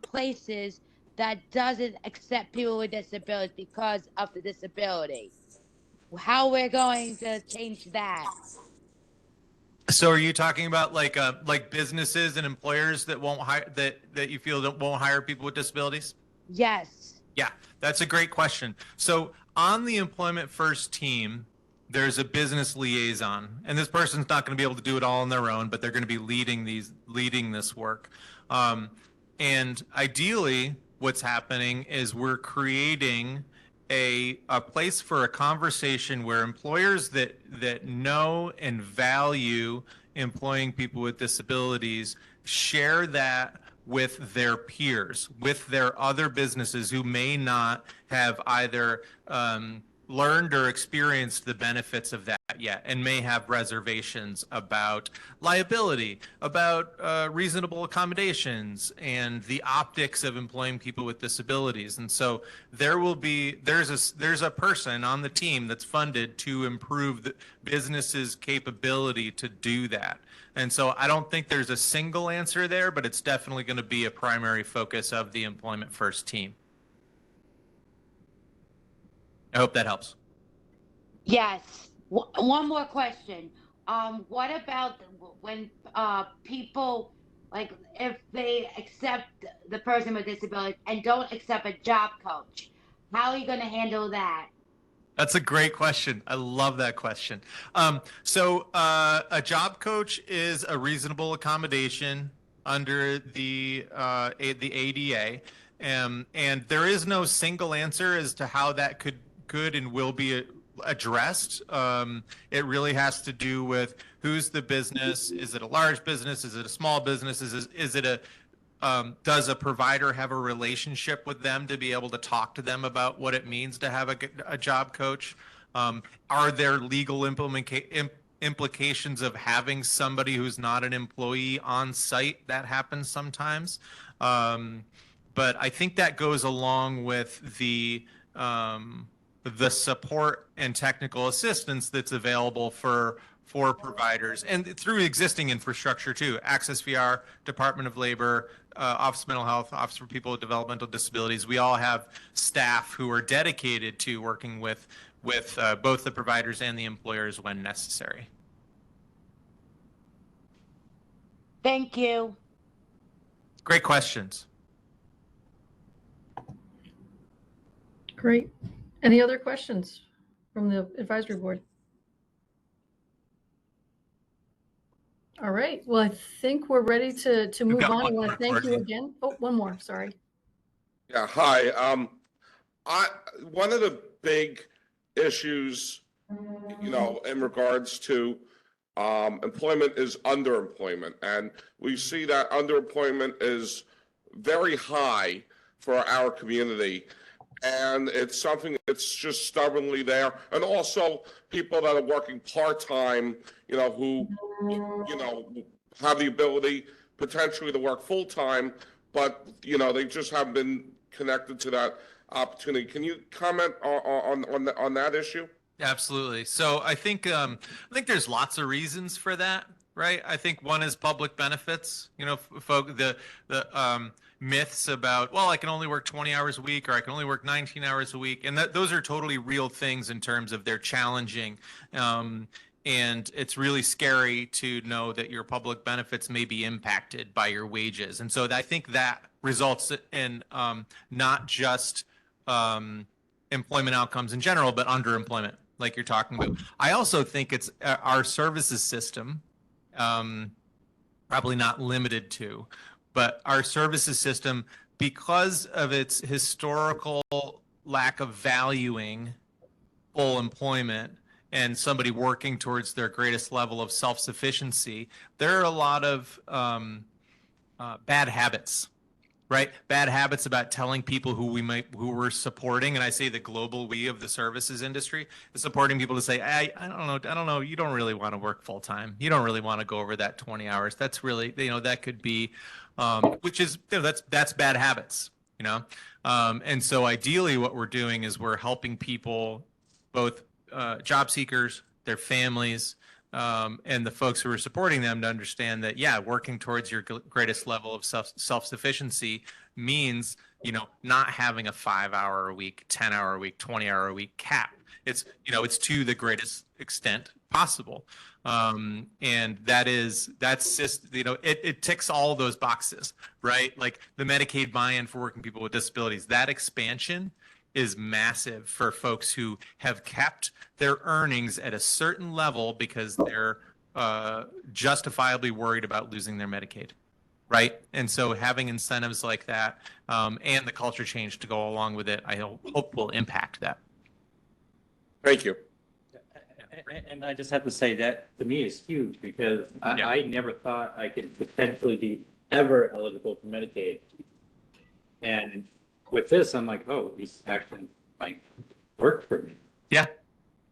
places that doesn't accept people with disabilities because of the disability? How we're going to change that? So are you talking about like businesses and employers that won't hire that you feel won't hire people with disabilities? Yes. Yeah, that's a great question. So on the Employment First team, there's a business liaison, and this person's not going to be able to do it all on their own, but they're going to be leading this work. And ideally, what's happening is we're creating a place for a conversation where employers that know and value employing people with disabilities share that with their peers, with their other businesses who may not have either learned or experienced the benefits of that yet and may have reservations about liability, about reasonable accommodations and the optics of employing people with disabilities. And so there's a person on the team that's funded to improve the business's capability to do that. And so I don't think there's a single answer there, but it's definitely going to be a primary focus of the Employment First team. I hope that helps. Yes. One more question. What about when people, like, if they accept the person with disability and don't accept a job coach, how are you going to handle that? That's a great question. I love that question. So a job coach is a reasonable accommodation under the ADA, and there is no single answer as to how that could and will be addressed. It really has to do with who's the business. Is it a large business? Is it a small business? Is it a does a provider have a relationship with them to be able to talk to them about what it means to have a job coach? Are there legal implications of having somebody who's not an employee on site? That happens sometimes. But I think that goes along with the support and technical assistance that's available for providers and through existing infrastructure too. Access VR, Department of Labor, Office of Mental Health, Office for People with Developmental Disabilities. We all have staff who are dedicated to working with both the providers and the employers when necessary. Thank you. Great questions. Great. Any other questions from the advisory board? All right. Well, I think we're ready to move on. I want to thank you again. Oh, one more. Sorry. Yeah, hi. One of the big issues, in regards to employment is underemployment. And we see that underemployment is very high for our community. And it's something that's just stubbornly there. And also people that are working part-time, who, have the ability potentially to work full-time, but, they just haven't been connected to that opportunity. Can you comment on that issue? Absolutely. So I think there's lots of reasons for that, right? I think one is public benefits. The myths about, well, I can only work 20 hours a week, or I can only work 19 hours a week, and those are totally real things in terms of they're challenging. And it's really scary to know that your public benefits may be impacted by your wages. And so I think that results in not just employment outcomes in general, but underemployment, like you're talking about. I also think it's our services system, probably not limited to, but our services system, because of its historical lack of valuing full employment and somebody working towards their greatest level of self-sufficiency, there are a lot of bad habits, right? Bad habits about telling people who we're supporting, and I say the global we of the services industry, is supporting people to say, I don't know, you don't really want to work full time. You don't really want to go over that 20 hours. That's really, that could be, which is, that's bad habits, and so ideally what we're doing is we're helping people, both job seekers, their families, and the folks who are supporting them, to understand that, yeah, working towards your greatest level of self-sufficiency means, not having a 5-hour a week, 10-hour a week, 20-hour a week cap. It's, it's to the greatest extent possible. And that's just, it ticks all those boxes, right? Like the Medicaid buy-in for working people with disabilities, that expansion is massive for folks who have kept their earnings at a certain level because they're justifiably worried about losing their Medicaid, right? And so having incentives like that and the culture change to go along with it, I hope will impact that. Thank you. And I just have to say that to me is huge, because I never thought I could potentially be ever eligible for Medicaid. And with this, I'm like, oh, these actually might work for me. Yeah.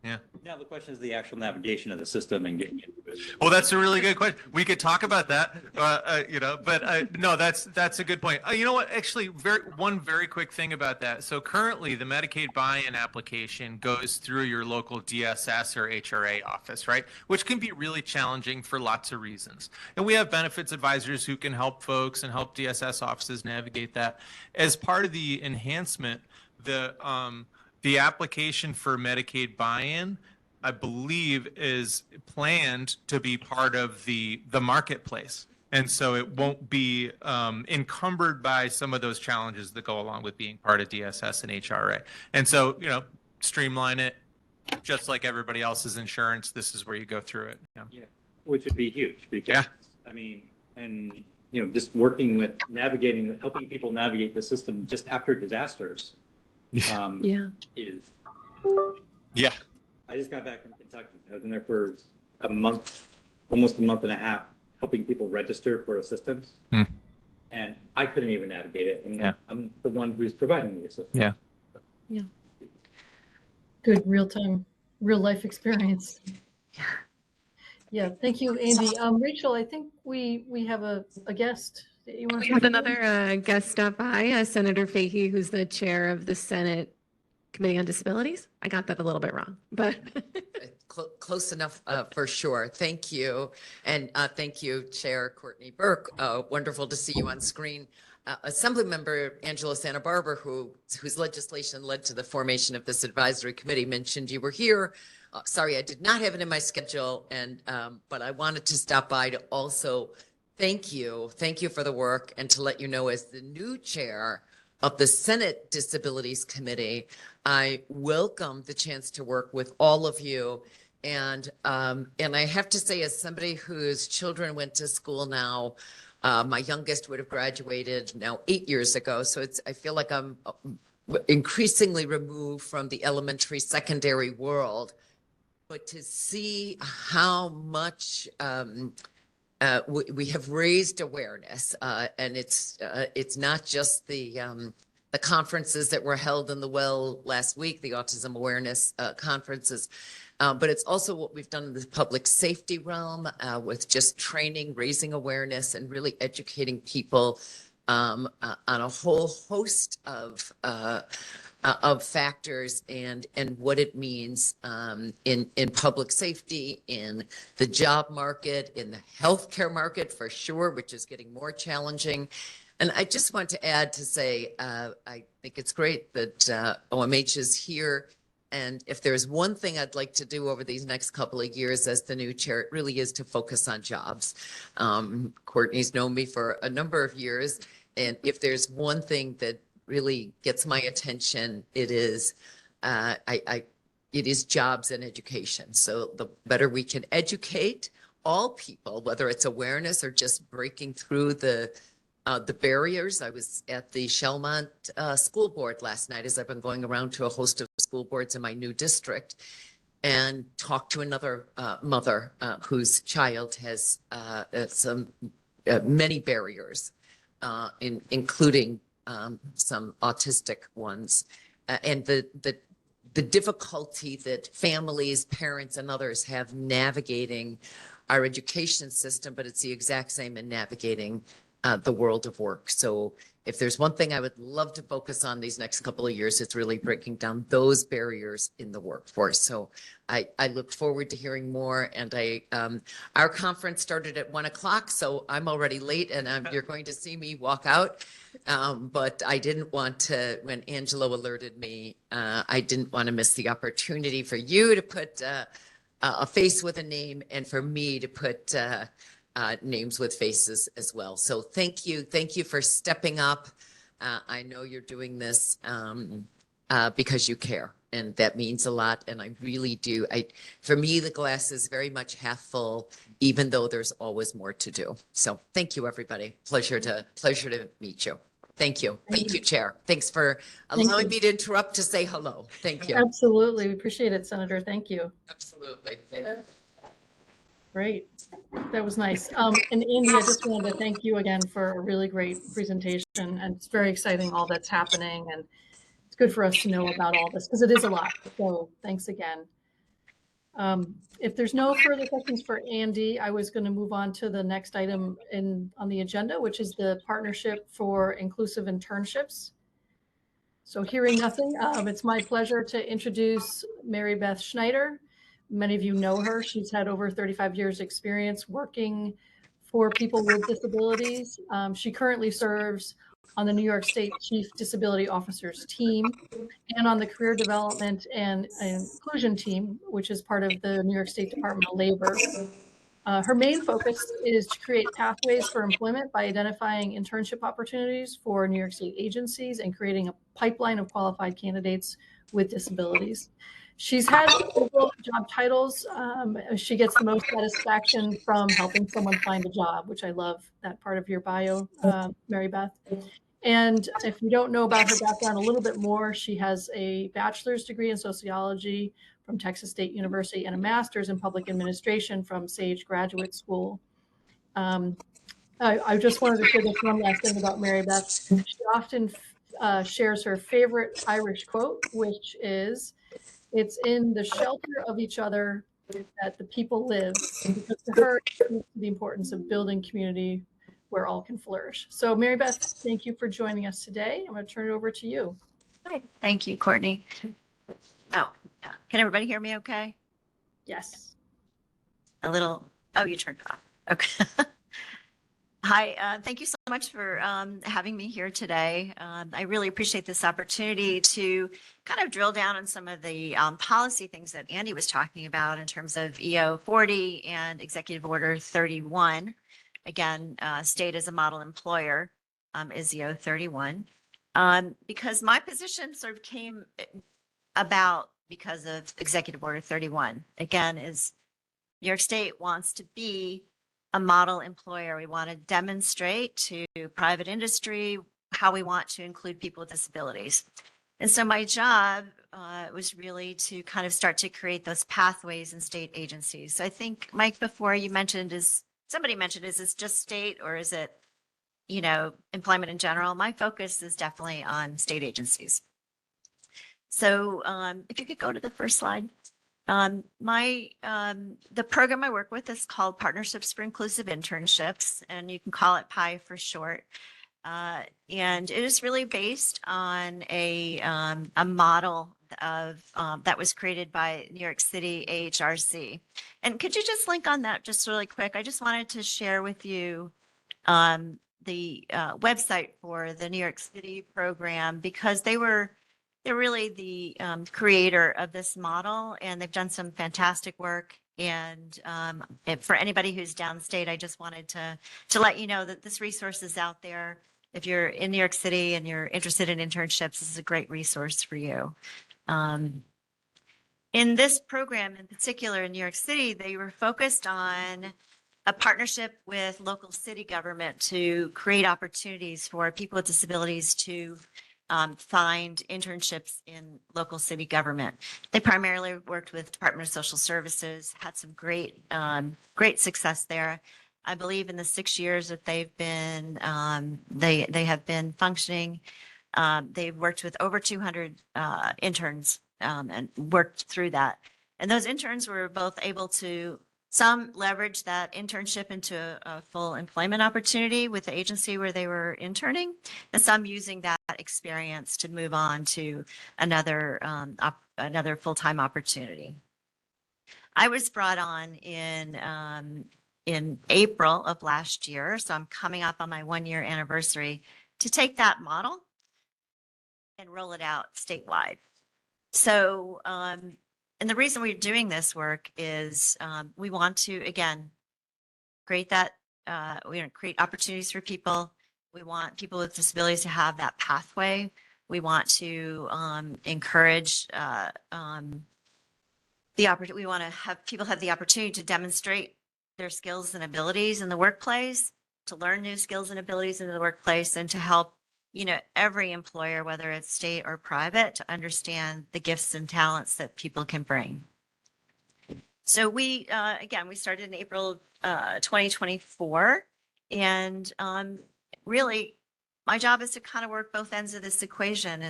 Yeah. Now the question is the actual navigation of the system and getting into it. Well, that's a really good question. We could talk about that, but no, that's a good point. You know what? Actually, one very quick thing about that. So currently, the Medicaid buy-in application goes through your local DSS or HRA office, right? Which can be really challenging for lots of reasons. And we have benefits advisors who can help folks and help DSS offices navigate that. As part of the enhancement, the application for Medicaid buy-in, I believe, is planned to be part of the marketplace. And so it won't be encumbered by some of those challenges that go along with being part of DSS and HRA. And so, streamline it just like everybody else's insurance. This is where you go through it. Yeah. Which would be huge because, I mean, and, just working with helping people navigate the system just after disasters. Is. Yeah. I just got back from Kentucky. I was in there for a month, almost a month and a half, helping people register for assistance. And I couldn't even navigate it. And I'm the one who's providing the assistance. Yeah. Good real life experience. Yeah. Thank you, Andy. Rachel, I think we have a guest. You want to We have another guest stop by, Senator Fahey, who's the chair of the Senate Committee on Disabilities. I got that a little bit wrong, but close enough for sure. Thank you. And thank you, Chair Courtney Burke. Wonderful to see you on screen. Assemblymember Angela Santa Barbara, whose legislation led to the formation of this advisory committee, mentioned you were here. Sorry, I did not have it in my schedule, but I wanted to stop by to also thank you for the work, and to let you know, as the new chair of the Senate Disabilities Committee, I welcome the chance to work with all of you. And I have to say, as somebody whose children went to school now, my youngest would have graduated now 8 years ago. So I feel like I'm increasingly removed from the elementary, secondary world. But to see how much we have raised awareness, and it's not just the conferences that were held in the well last week, the autism awareness conferences, but it's also what we've done in the public safety realm with just training, raising awareness, and really educating people on a whole host of factors and what it means in public safety, in the job market, in the healthcare market for sure, which is getting more challenging. And I just want to add to say, I think it's great that OMH is here. And if there's one thing I'd like to do over these next couple of years as the new chair, it really is to focus on jobs. Courtney's known me for a number of years. And if there's one thing that really gets my attention, it is jobs and education. So the better we can educate all people, whether it's awareness or just breaking through the barriers. I was at the Shelmont School Board last night, as I've been going around to a host of school boards in my new district, and talked to another mother whose child has many barriers, including some autistic ones, and the difficulty that families, parents, and others have navigating our education system, but it's the exact same in navigating the world of work. So if there's one thing I would love to focus on these next couple of years, it's really breaking down those barriers in the workforce. So I look forward to hearing more. And our conference started at 1 o'clock, so I'm already late, and you're going to see me walk out. But I didn't want to, when Angelo alerted me, I didn't want to miss the opportunity for you to put a face with a name, and for me to put names with faces as well. So thank you for stepping up. I know you're doing this because you care, and that means a lot. And I really do. For me, the glass is very much half full, even though there's always more to do. So thank you, everybody. Pleasure to meet you. Thank you, Chair. Thanks for allowing me to interrupt to say hello. Thank you. Absolutely, we appreciate it, Senator. Thank you. Absolutely. Great. That was nice. And Andy, I just wanted to thank you again for a really great presentation. And it's very exciting all that's happening. And it's good for us to know about all this because it is a lot. So thanks again. If there's no further questions for Andy, I was going to move on to the next item on the agenda, which is the partnership for inclusive internships. So hearing nothing, it's my pleasure to introduce Mary Beth Schneider. Many of you know her. She's had over 35 years experience working for people with disabilities. She currently serves on the New York State Chief Disability Officers team and on the Career Development and Inclusion team, which is part of the New York State Department of Labor. Her main focus is to create pathways for employment by identifying internship opportunities for New York State agencies and creating a pipeline of qualified candidates with disabilities. She's had several job titles. She gets the most satisfaction from helping someone find a job, which I love that part of your bio, Mary Beth. And if you don't know about her background a little bit more, she has a bachelor's degree in sociology from Texas State University and a master's in public administration from Sage Graduate School. I just wanted to share this one last thing about Mary Beth. She often shares her favorite Irish quote, which is, "It's in the shelter of each other that the people live," because to her, it speaks to the importance of building community where all can flourish. So Mary Beth, thank you for joining us today. I'm going to turn it over to you. Hi. Thank you, Courtney. Oh, can everybody hear me okay? Yes. Oh, you turned it off. Okay. Hi, thank you so much for having me here today. I really appreciate this opportunity to kind of drill down on some of the policy things that Andy was talking about in terms of EO 40 and Executive Order 31. Again, state as a model employer is EO 31. Because my position sort of came about because of Executive Order 31. Again, is New York State wants to be a model employer. We want to demonstrate to private industry how we want to include people with disabilities. And so my job was really to kind of start to create those pathways in state agencies. So I think, Mike, before you mentioned, somebody mentioned, is this just state or is it, employment in general? My focus is definitely on state agencies. So if you could go to the first slide. The program I work with is called Partnerships for Inclusive Internships, and you can call it PI for short. And it is really based on a model of that was created by New York City AHRC. And could you just link on that just really quick? I just wanted to share with you the website for the New York City program because they're really the creator of this model, and they've done some fantastic work. And for anybody who's downstate, I just wanted to let you know that this resource is out there. If you're in New York City and you're interested in internships, this is a great resource for you. In this program in particular in New York City, they were focused on a partnership with local city government to create opportunities for people with disabilities to find internships in local city government. They primarily worked with Department of Social Services, had some great success there. I believe in the 6 years that they've been, they have been functioning. They've worked with over 200 interns and worked through that. And those interns were both able to, some leverage that internship into a full employment opportunity with the agency where they were interning, and some using that experience to move on to another full-time opportunity. I was brought on in April of last year, so I'm coming up on my 1-year anniversary to take that model and roll it out statewide. So, and the reason we're doing this work is we want to, again, create that, we want to create opportunities for people. We want people with disabilities to have that pathway. We want to encourage we want to have people have the opportunity to demonstrate their skills and abilities in the workplace, to learn new skills and abilities in the workplace, and to help every employer, whether it's state or private, to understand the gifts and talents that people can bring. So again, we started in April 2024. And really, my job is to kind of work both ends of this equation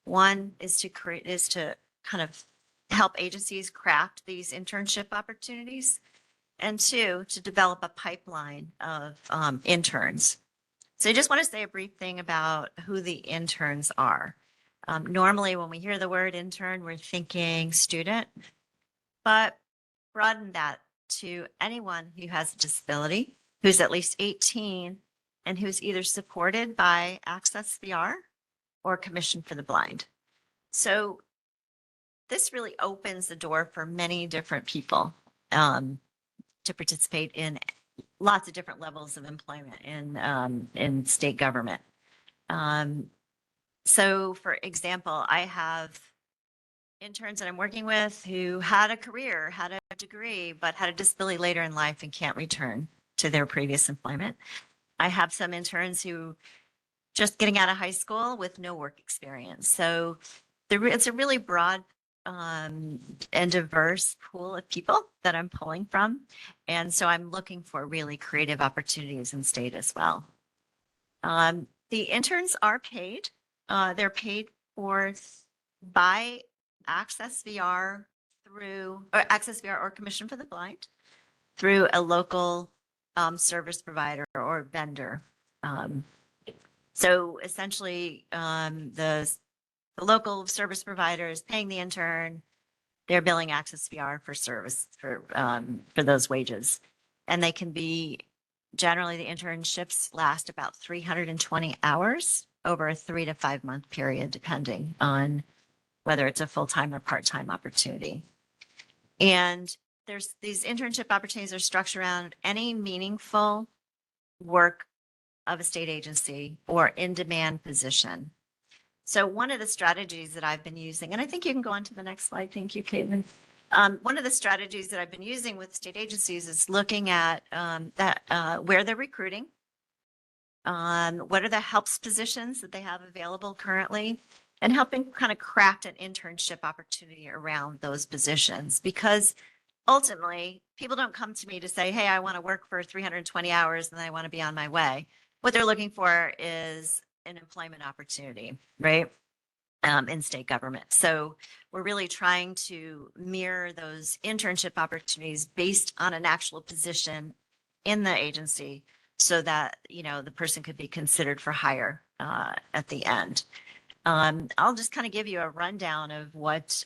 one is to kind of help agencies craft these internship opportunities, and two, to develop a pipeline of interns. So I just want to say a brief thing about who the interns are. Normally, when we hear the word intern, we're thinking student, but broaden that to anyone who has a disability, who's at least 18, and who's either supported by Access VR or Commission for the Blind. So this really opens the door for many different people to participate in lots of different levels of employment in state government. So for example, I have interns that I'm working with who had a career, had a degree, but had a disability later in life and can't return to their previous employment. I have some interns who just getting out of high school with no work experience. So it's a really broad and diverse pool of people that I'm pulling from. And so I'm looking for really creative opportunities in state as well. The interns are paid. They're paid for by Access VR or Commission for the Blind through a local service provider or vendor. So essentially, the local service provider is paying the intern. They're billing Access VR for service for those wages, and they can be generally the internships last about 320 hours over a 3 to 5 month period, depending on whether it's a full-time or part-time opportunity. And there's these internship opportunities are structured around any meaningful work of a state agency or in-demand position. So one of the strategies that I've been using, and I think you can go on to the next slide. Thank you, Caitlin. One of the strategies that I've been using with state agencies is looking at where they're recruiting, what are the helps positions that they have available currently, and helping kind of craft an internship opportunity around those positions. Because ultimately, people don't come to me to say, hey, I want to work for 320 hours and I want to be on my way. What they're looking for is an employment opportunity, right? In state government. So we're really trying to mirror those internship opportunities based on an actual position in the agency so that, the person could be considered for hire at the end. I'll just kind of give you a rundown of what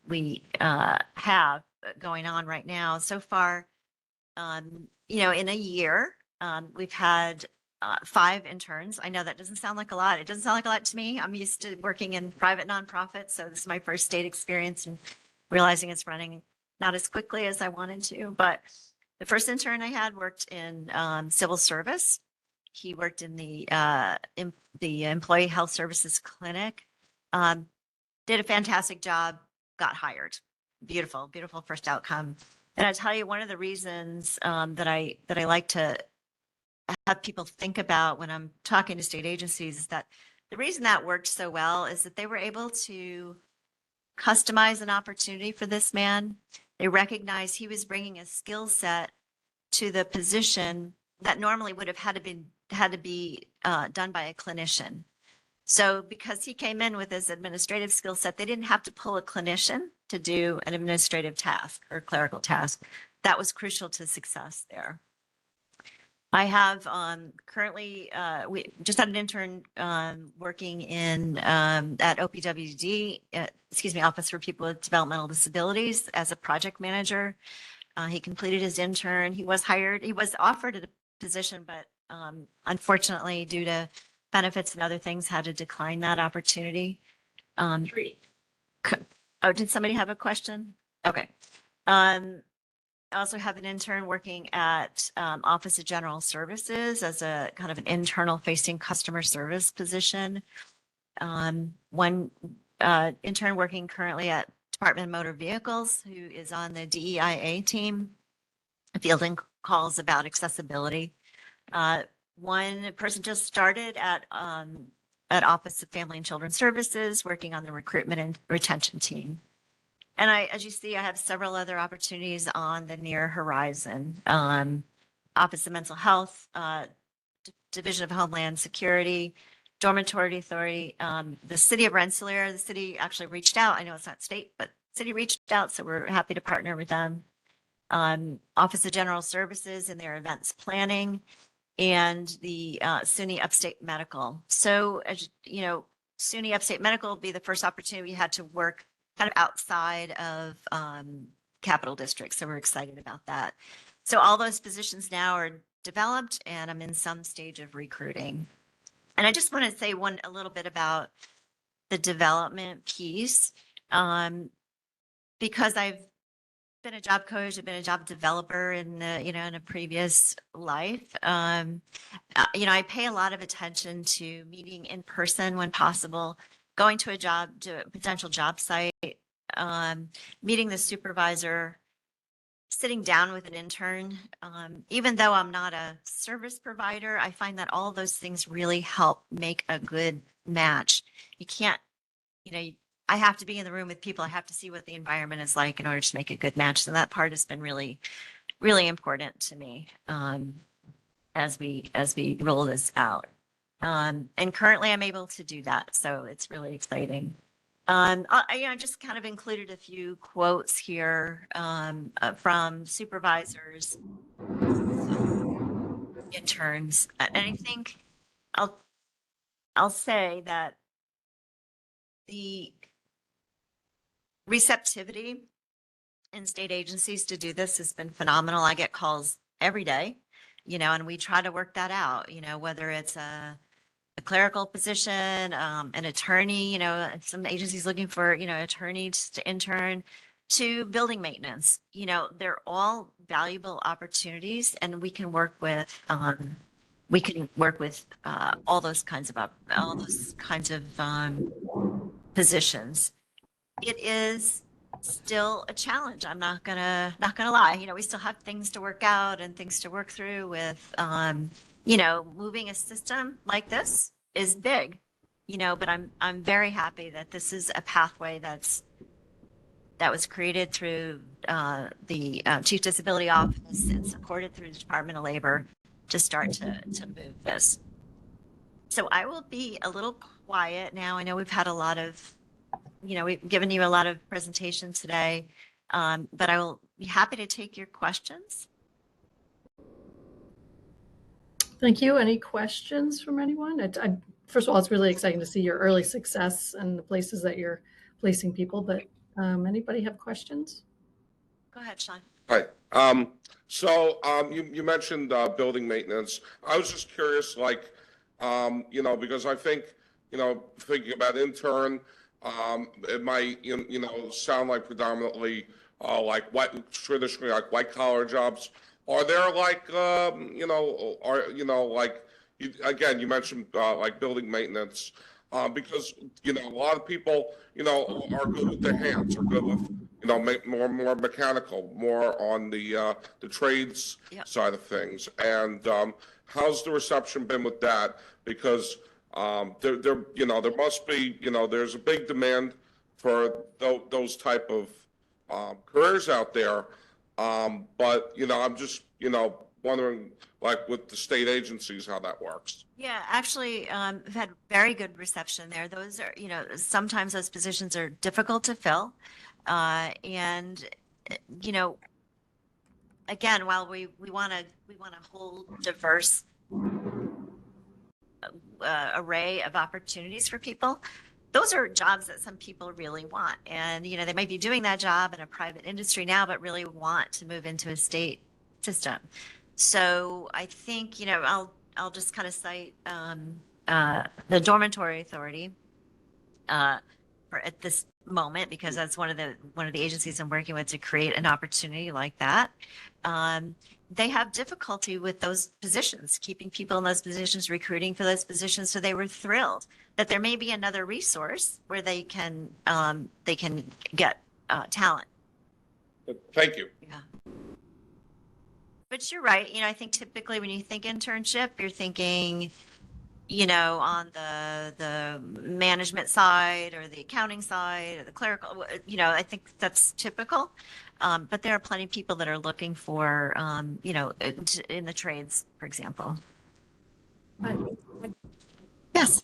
we have going on right now. So far, in a year, we've had 5 interns. I know that doesn't sound like a lot. It doesn't sound like a lot to me. I'm used to working in private nonprofits, so this is my first state experience and realizing it's running not as quickly as I wanted to. But the first intern I had worked in civil service. He worked in the Employee Health Services Clinic. Did a fantastic job. Got hired. Beautiful, beautiful first outcome. And I tell you, one of the reasons that I like to have people think about when I'm talking to state agencies is that the reason that worked so well is that they were able to customize an opportunity for this man. They recognized he was bringing a skill set to the position that normally would have had to be done by a clinician. So because he came in with his administrative skill set, they didn't have to pull a clinician to do an administrative task or clerical task. That was crucial to success there. I have currently, we just had an intern working in at OPWD, Office for People with Developmental Disabilities as a project manager. He completed his intern. He was hired. He was offered a position, but unfortunately, due to benefits and other things, had to decline that opportunity. Oh, did somebody have a question? Okay. I also have an intern working at Office of General Services as a kind of an internal facing customer service position. One intern working currently at Department of Motor Vehicles, who is on the DEIA team, fielding calls about accessibility. One person just started at Office of Family and Children Services, working on the recruitment and retention team. And as you see, I have several other opportunities on the near horizon. Office of Mental Health, Division of Homeland Security, Dormitory Authority, the city of Rensselaer. The city actually reached out. I know it's not state, but city reached out, so we're happy to partner with them. Office of General Services and their events planning, and the SUNY Upstate Medical. So, as you know, SUNY Upstate Medical will be the first opportunity we had to work kind of outside of Capital District. So we're excited about that. So all those positions now are developed, and I'm in some stage of recruiting. And I just want to say a little bit about the development piece, because I've been a job coach, I've been a job developer in a previous life. I pay a lot of attention to meeting in person when possible, going to a potential job site, meeting the supervisor, sitting down with an intern. Even though I'm not a service provider, I find that all those things really help make a good match. You can't, I have to be in the room with people. I have to see what the environment is like in order to make a good match. So that part has been really, really important to me as we roll this out. And currently I'm able to do that. So it's really exciting. I just kind of included a few quotes here from supervisors, interns, and I think I'll say that the receptivity in state agencies to do this has been phenomenal. I get calls every day, and we try to work that out, whether it's a clerical position, an attorney, some agencies looking for, attorneys to intern, to building maintenance. They're all valuable opportunities, and we can work with all those kinds of positions. It is still a challenge. I'm not gonna lie. We still have things to work out and things to work through with, moving a system like this is big, but I'm very happy that this is a pathway that was created through the Chief Disability Office and supported through the Department of Labor to start to move this. So I will be a little quiet now. I know we've had a lot of, we've given you a lot of presentations today, but I will be happy to take your questions. Thank you. Any questions from anyone? First of all, it's really exciting to see your early success and the places that you're placing people, but anybody have questions? Go ahead, Sean. Hi. You mentioned building maintenance. I was just curious, because I think, thinking about intern, it might, sound like predominantly traditionally like white collar jobs. Are there again, you mentioned like building maintenance, because, a lot of people, are good with their hands, are good with, more mechanical, more on the trades side of things. And how's the reception been with that? Because there must be, there's a big demand for those type of careers out there. But, I'm just, wondering, like with the state agencies, how that works. Yeah, actually, we've had very good reception there. Those are, sometimes those positions are difficult to fill. And, again, while we want to hold diverse array of opportunities for people, those are jobs that some people really want. And, they might be doing that job in a private industry now, but really want to move into a state system. So I think, I'll just kind of cite the Dormitory Authority at this moment, because that's one of the agencies I'm working with to create an opportunity like that. They have difficulty with those positions, keeping people in those positions, recruiting for those positions. So they were thrilled that there may be another resource where they can get talent. Thank you. Yeah. But you're right. I think typically when you think internship, you're thinking on the management side or the accounting side or the clerical, I think that's typical. But there are plenty of people that are looking for, in the trades, for example. Yes.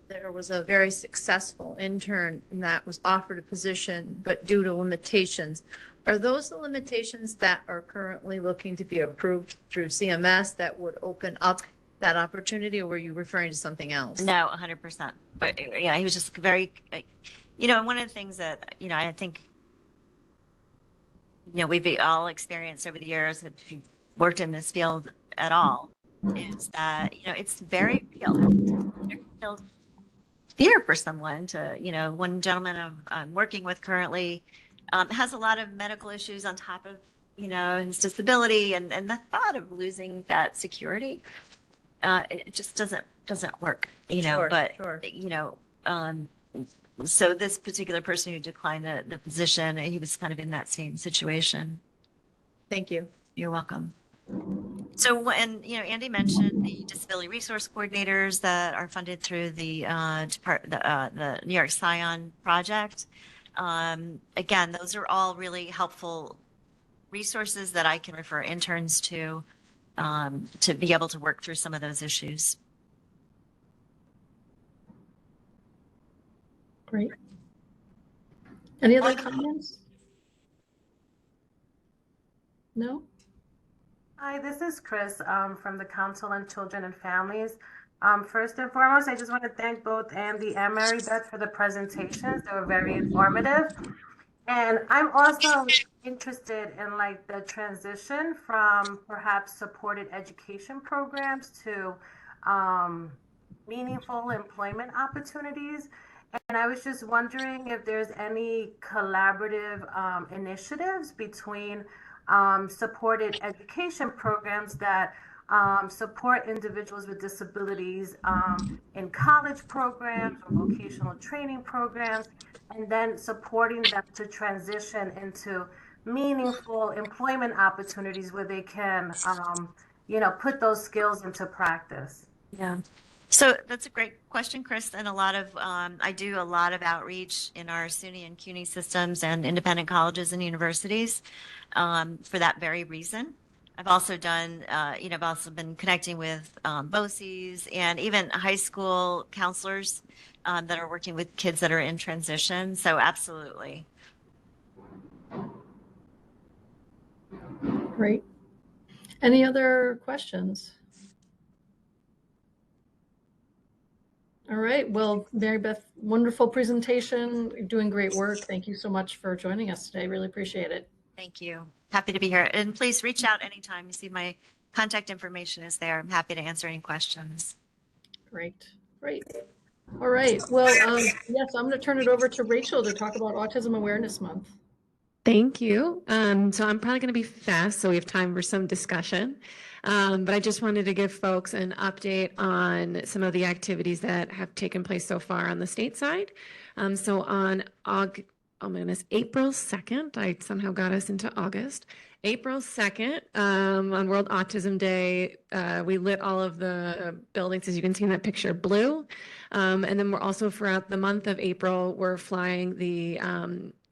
There was a very successful intern that was offered a position, but due to limitations. Are those the limitations that are currently looking to be approved through CMS that would open up that opportunity, or were you referring to something else? No, 100%. But yeah, he was just very, and one of the things that, I think, we've all experienced over the years, if you've worked in this field at all, is that, it's very real fear for someone to, one gentleman I'm working with currently has a lot of medical issues on top of, his disability and the thought of losing that security, it just doesn't work, Sure, but, sure. So this particular person who declined the position, he was kind of in that same situation. Thank you. You're welcome. So when, Andy mentioned the disability resource coordinators that are funded through the the New York Scion project. Again, those are all really helpful resources that I can refer interns to be able to work through some of those issues. Great. Any other comments? No? Hi, this is Chris from the Council on Children and Families. First and foremost, I just want to thank both Andy and Mary Beth for the presentations. They were very informative. And I'm also interested in like the transition from perhaps supported education programs to meaningful employment opportunities. And I was just wondering if there's any collaborative initiatives between supported education programs that support individuals with disabilities in college programs or vocational training programs, and then supporting them to transition into meaningful employment opportunities where they can, put those skills into practice. Yeah. So that's a great question, Chris. And I do a lot of outreach in our SUNY and CUNY systems and independent colleges and universities for that very reason. I've also done, I've also been connecting with BOCES and even high school counselors that are working with kids that are in transition. So absolutely. Great. Any other questions? All right. Well, Mary Beth, wonderful presentation. You're doing great work. Thank you so much for joining us today. Really appreciate it. Thank you. Happy to be here. And please reach out anytime. You see my contact information is there. I'm happy to answer any questions. Great. Great. All right. Well, yes, I'm going to turn it over to Rachel to talk about Autism Awareness Month. Thank you. So I'm probably going to be fast, so we have time for some discussion. But I just wanted to give folks an update on some of the activities that have taken place so far on the state side. So on April 2nd, I somehow got us into August. April 2nd, on World Autism Day, we lit all of the buildings, as you can see in that picture, blue. And then we're also, throughout the month of April, we're flying the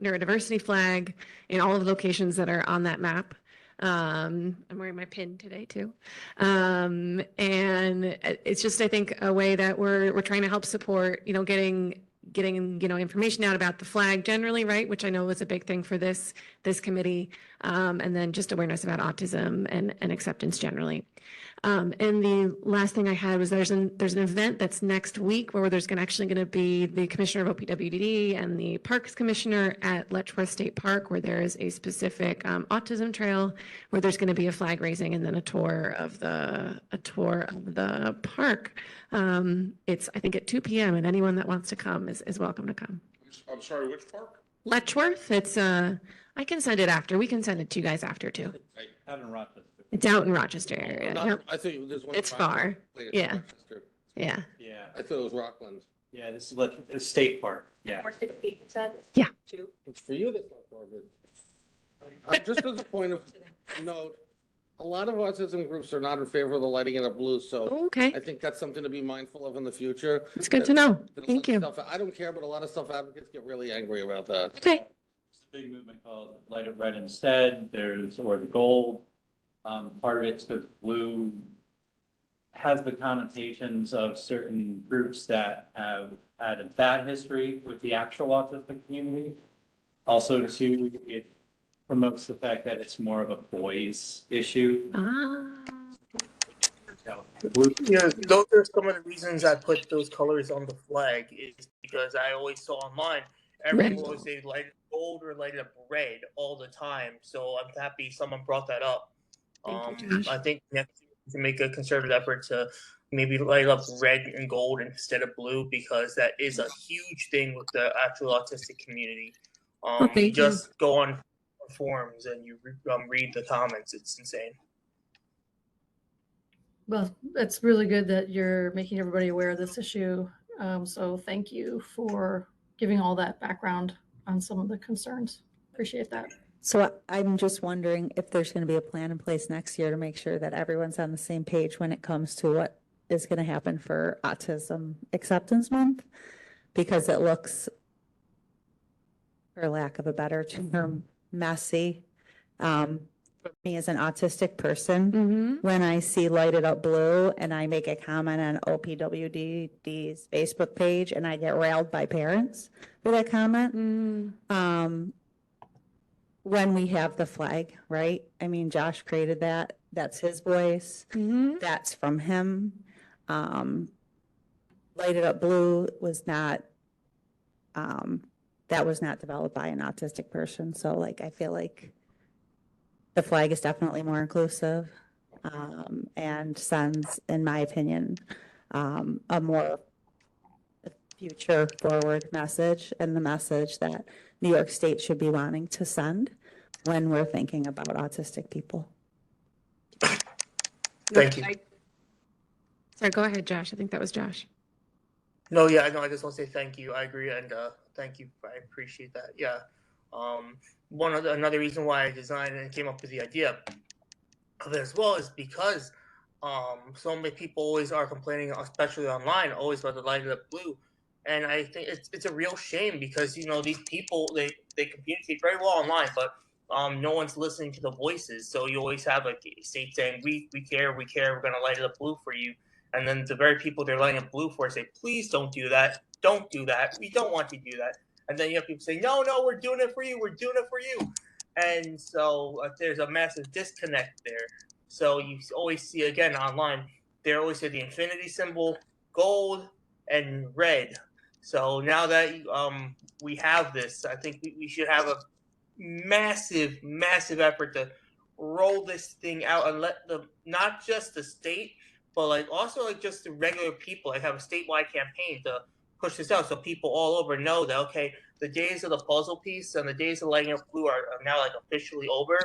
neurodiversity flag in all of the locations that are on that map. I'm wearing my pin today too. And it's just, I think, a way that we're trying to help support, getting information out about the flag generally, right? Which I know was a big thing for this committee. And then just awareness about autism and acceptance generally. And the last thing I had was there's an event that's next week where there's actually going to be the commissioner of OPWDD and the parks commissioner at Letchworth State Park, where there is a specific autism trail where there's going to be a flag raising and then a tour of the park. It's, I think, at 2 p.m. and anyone that wants to come is welcome to come. I'm sorry, which park? Letchworth. It's I can send it after. We can send it to you guys after too. Out in Rochester. It's out in Rochester area. Yep. I think there's one. It's far. Yeah. Yeah. Yeah. I thought it was Rockland. Yeah, this is it's State Park. Yeah. Yeah. It's for you that's not far, but just as a point of note, A lot of autism groups are not in favor of the lighting it up blue, so Okay. I think that's something to be mindful of in the future. It's good to know. That a Thank lot of you. I don't care, but a lot of self-advocates get really angry about that. Okay. There's a big movement called Light It Red Instead. There's, or the gold. Part of it's because blue has the connotations of certain groups that have had a bad history with the actual autistic community. Also, too, it promotes the fact that it's more of a boys issue. Yeah, those are some of the reasons I put those colors on the flag is because I always saw online everyone would always say light it gold or light it up red all the time. So I'm happy someone brought that up. I think next year we can make a concerted effort to maybe light up red and gold instead of blue because that is a huge thing with the actual autistic community. thank Just go on forums and you read the comments. It's insane. Well, it's really good that you're making everybody aware of this issue. So thank you for giving all that background on some of the concerns. Appreciate that. So I'm just wondering if there's going to be a plan in place next year to make sure that everyone's on the same page when it comes to what is going to happen for Autism Acceptance Month, because it looks, for lack of a better term, messy. For me as an autistic person, when I see lighted up blue and I make a comment on OPWDD's Facebook page and I get railed by parents for that comment, when we have the flag, right? I mean, Josh created that. That's his voice. That's from him. Lighted up blue was not, that was not developed by an autistic person. So like, I feel like the flag is definitely more inclusive and sends, in my opinion, a more future forward message and the message that New York State should be wanting to send when we're thinking about autistic people. Thank you. Sorry, go ahead, Josh. I think that was Josh. No, yeah, I know. I just want to say thank you. I agree, and thank you. I appreciate that. Yeah. Another reason why I designed and came up with the idea of it as well is because so many people always are complaining, especially online, always about the lighted up blue, and I think it's a real shame because these people they communicate very well online, but no one's listening to the voices. So you always have a state saying we care, we're going to light it up blue for you. And then the very people they're lighting up blue for say, please don't do that. Don't do that. We don't want you to do that. And then you have people say, no, we're doing it for you. We're doing it for you. And so there's a massive disconnect there. So you always see, again, online, they always say the infinity symbol, gold, and red. So now that we have this, I think we should have a massive effort to roll this thing out and let not just the state, but also just the regular people have a statewide campaign to push this out so people all over know that okay, the days of the puzzle piece and the days of lighting up blue are now officially over.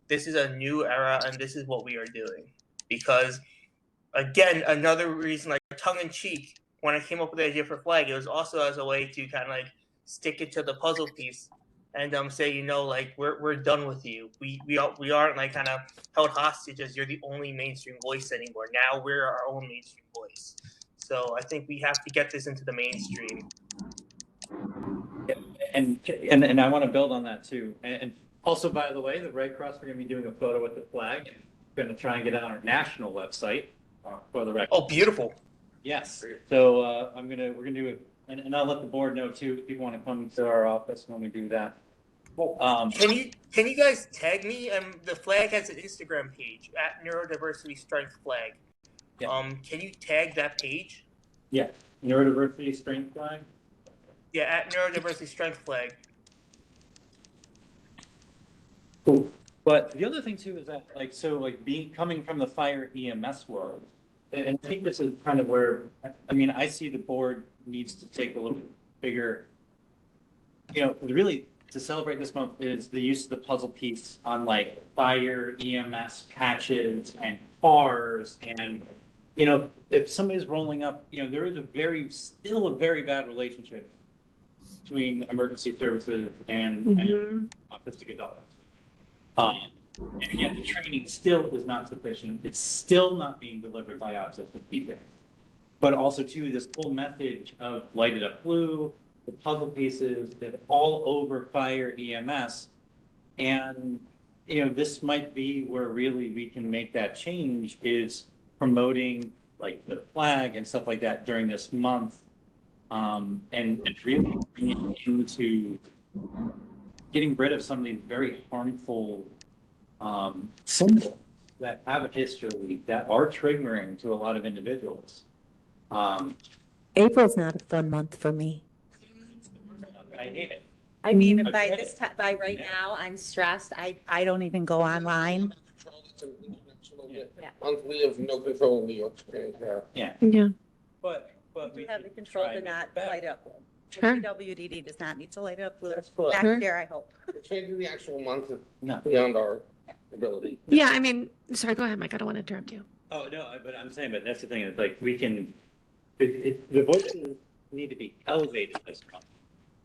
This is a new era and this is what we are doing. Because again, another reason, tongue in cheek, when I came up with the idea for flag, it was also as a way to kind of stick it to the puzzle piece and say, we're done with you. We aren't kind of held hostage as you're the only mainstream voice anymore. Now we're our own mainstream voice. So I think we have to get this into the mainstream. And I want to build on that too. And also, by the way, the Red Cross are going to be doing a photo with the flag. We're going to try and get it on our national website for the record. Oh, beautiful. Yes. So we're gonna do it, and I'll let the board know too if people want to come to our office when we do that. Can you guys tag me? The flag has an Instagram page at Neurodiversity Strength Flag. Yeah. Can you tag that page? Yeah, Neurodiversity Strength Flag. Yeah, at Neurodiversity Strength Flag. Cool. But the other thing too is that coming from the fire EMS world, and I think this is kind of where I see the board needs to take a little bigger. Really to celebrate this month is the use of the puzzle piece on fire EMS patches and cars, and if somebody's rolling up, there is still a very bad relationship between emergency services and autistic adults. And again, the training still is not sufficient. It's still not being delivered by autistic people. But also too, this whole message of lighted up blue, the puzzle pieces that all over fire EMS. And, you know, this might be where really we can make that change, is promoting like the flag and stuff like that during this month. And really bringing into getting rid of some of these very harmful symbols that have a history that are triggering to a lot of individuals. April's not a fun month for me. I hate it. I mean, I by get this it. time, by right now, I'm stressed. I don't even go online. Yeah. Monthly of no control in New York State. Yeah. Yeah. But We have the control to not light up. Sure. WDD does not need to light up. correct. Next year, I hope. Changing the actual month is No. beyond our ability. Yeah, I mean, sorry, go ahead, Mike. I don't want to interrupt you. Oh, no, but I'm saying, but that's the thing, is like, we can, the voices need to be elevated this month.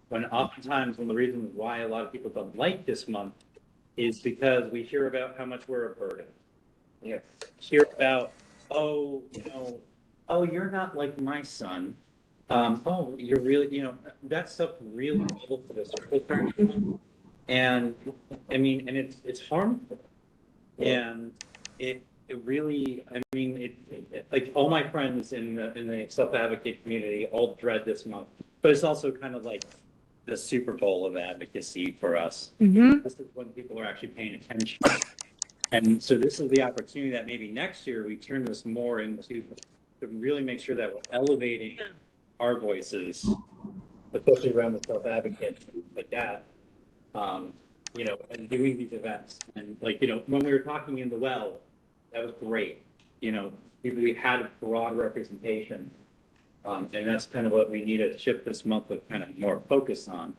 When oftentimes, one of the reasons why a lot of people don't like this month is because we hear about how much we're a burden. Yes. Hear about, oh, you know, oh, you're not like my son. Oh, you're really, you know, that stuff really goes for the circle person. And I mean, and it's harmful. And it really, I mean, like all my friends in the self-advocate community all dread this month, but it's also kind of like the Super Bowl of advocacy for us. Mm-hmm. This is when people are actually paying attention. And so this is the opportunity that maybe next year we turn this more into, to really make sure that we're elevating our voices, especially around the self-advocate like that. You know, and doing these events. And like, you know, when we were talking in the well, that was great. You know, we had a broad representation. And that's kind of what we need to shift this month with kind of more focus on,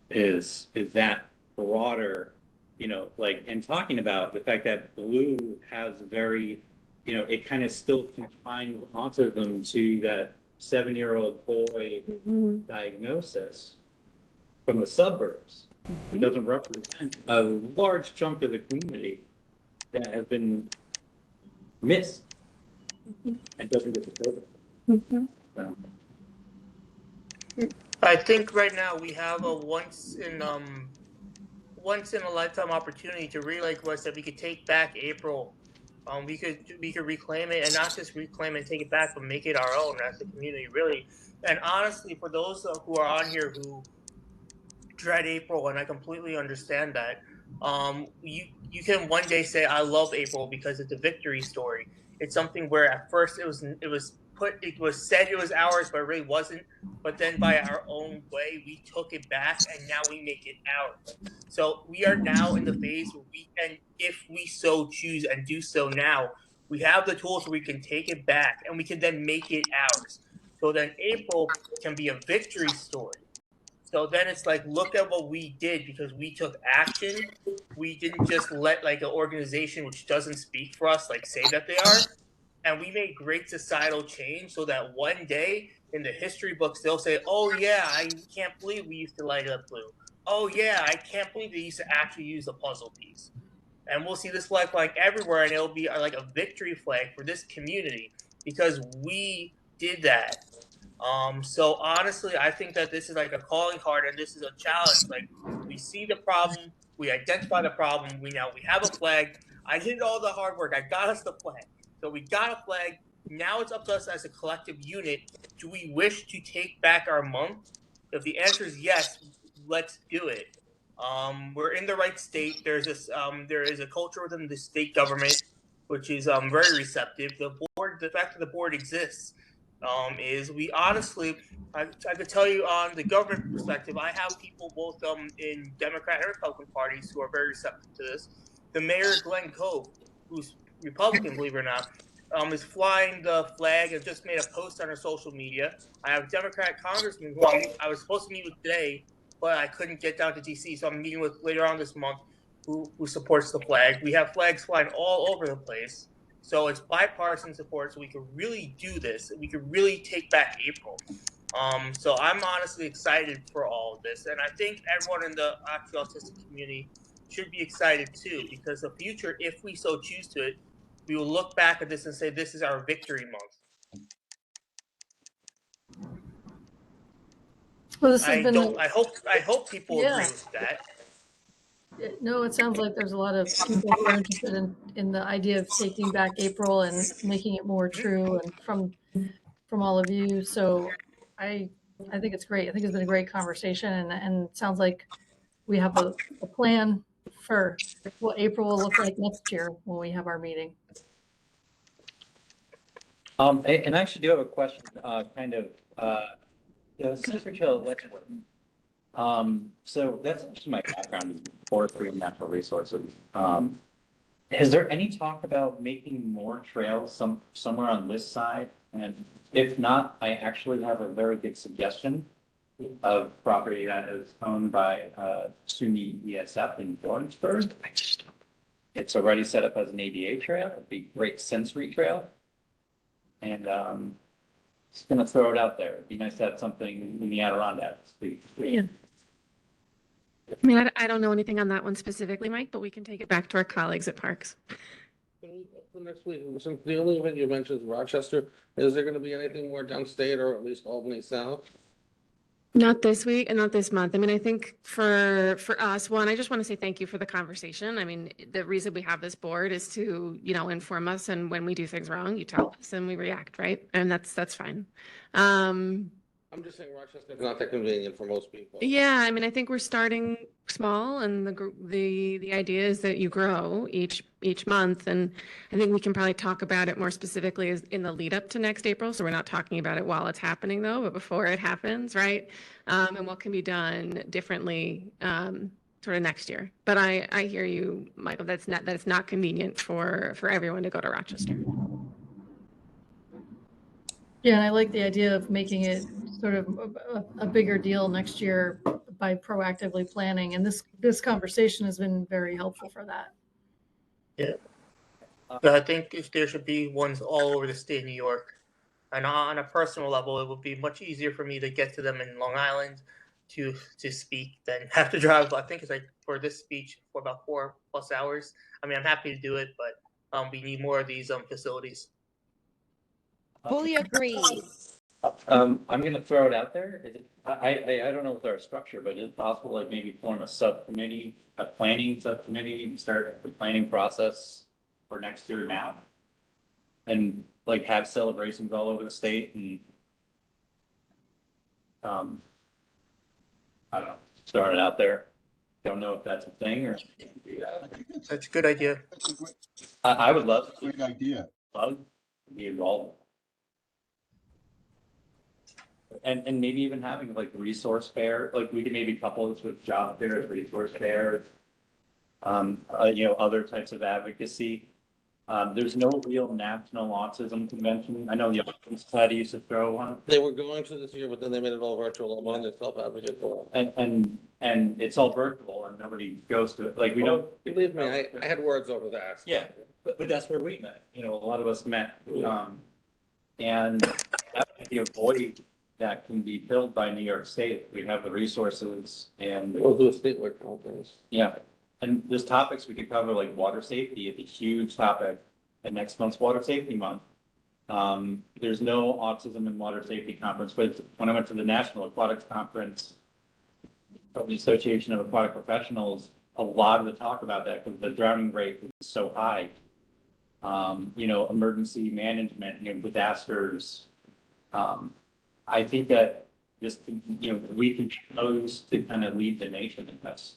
is that broader, you know, like, and talking about the fact that blue has very, you know, it kind of still confines autism to that 7-year-old boy diagnosis from the suburbs. It doesn't represent a large chunk of the community that has been missed and doesn't get the service. So. I think right now we have a once in a lifetime opportunity to really, like Russ said, we could take back April. We could reclaim it, and not just reclaim it and take it back, but make it our own as a community, really. And honestly, for those who are on here who dread April, and I completely understand that. You can one day say I love April because it's a victory story. It's something where at first it was said it was ours, but it really wasn't. But then by our own way, we took it back, and now we make it ours. So we are now in the phase where we can, if we so choose and do so now, we have the tools where we can take it back, and we can then make it ours. So then April can be a victory story. So then it's like, look at what we did because we took action. We didn't just let like an organization which doesn't speak for us, like say that they are. And we made great societal change so that one day in the history books, they'll say, oh yeah, I can't believe we used to light up blue. Oh yeah, I can't believe they used to actually use a puzzle piece. And we'll see this flag everywhere, and it'll be like a victory flag for this community because we did that. So honestly, I think that this is like a calling card, and this is a challenge. Like we see the problem, we identify the problem. We have a flag. I did all the hard work. I got us the flag. So we got a flag. Now it's up to us as a collective unit. Do we wish to take back our month? If the answer is yes, let's do it. We're in the right state. There is a culture within the state government which is very receptive. The fact that the board exists is we honestly, I could tell you on the government perspective, I have people both in Democrat and Republican parties who are very receptive to this. The mayor, Glenn Cove, who's Republican, believe it or not, is flying the flag and just made a post on her social media. I have a Democrat congressman who I was supposed to meet with today, but I couldn't get down to D.C., so I'm meeting with later on this month who supports the flag. We have flags flying all over the place. So it's bipartisan support, so we can really do this. We can really take back April. So I'm honestly excited for all of this. And I think everyone in the autistic community should be excited too, because the future, if we so choose to it, we will look back at this and say this is our victory month. Well, this has been I hope people agree with that. No, it sounds like there's a lot of people who are interested in the idea of taking back April and making it more true, and from all of you. So I think it's great. I think it's been a great conversation, and it sounds like we have a plan for what April will look like next year when we have our meeting. And I actually do have a question, Secretary election. So that's actually my background in forestry and natural resources. Is there any talk about making more trails somewhere on this side? And if not, I actually have a very good suggestion of property that is owned by SUNY ESF in Lawrenceburg. It's already set up as an ADA trail. It'd be a great sensory trail. And just gonna throw it out there. It'd be nice to have something in the Adirondacks. Yeah. I mean, I don't know anything on that one specifically, Mike, but we can take it back to our colleagues at Parks. For next week, since the only event you mentioned is Rochester, is there gonna be anything more downstate or at least Albany South? Not this week and not this month. I mean, I think for us, one, I just want to say thank you for the conversation. I mean, the reason we have this board is to, inform us, and when we do things wrong, you tell us and we react, right? And that's fine. I'm just saying Rochester's not that convenient for most people. Yeah, I mean, I think we're starting small, and the idea is that you grow each month, and I think we can probably talk about it more specifically as in the lead up to next April. So we're not talking about it while it's happening, though, but before it happens, right? And what can be done differently, sort of next year. But I hear you, Michael. That's not convenient for everyone to go to Rochester. Yeah, and I like the idea of making it sort of a bigger deal next year by proactively planning. And this conversation has been very helpful for that. Yeah. But I think if there should be ones all over the state of New York. And on a personal level, it would be much easier for me to get to them in Long Island to speak than have to drive. I think it's like for this speech for about 4+ hours. I mean, I'm happy to do it, but we need more of these facilities. Fully agree. I'm gonna throw it out there. I don't know with our structure, but is it possible like maybe form a subcommittee, a planning subcommittee, and start the planning process for next year now? And like have celebrations all over the state and I don't know, start it out there. Don't know if that's a thing or. That's a good idea. I would love. Great idea. Love to be involved. And maybe even having like resource fair, like we could maybe couple this with job fairs, resource fairs, other types of advocacy. There's no real national autism convention. I know the Autism Society used to throw one. They were going to this year, but then they made it all virtual. I'm on the self-advocate for it. And it's all virtual and nobody goes to it. Like we don't. Believe me, I had words over that. Yeah, but that's where we met. A lot of us met. And that would be a void that can be filled by New York State. We have the resources and. We'll do a statewide conference. Yeah. And there's topics we could cover like water safety, it's a huge topic, and next month's Water Safety Month. There's no autism and water safety conference, but when I went to the National Aquatics Conference from the Association of Aquatic Professionals, a lot of the talk about that because the drowning rate is so high. Emergency management, disasters. I think that just, we can choose to kind of lead the nation in this.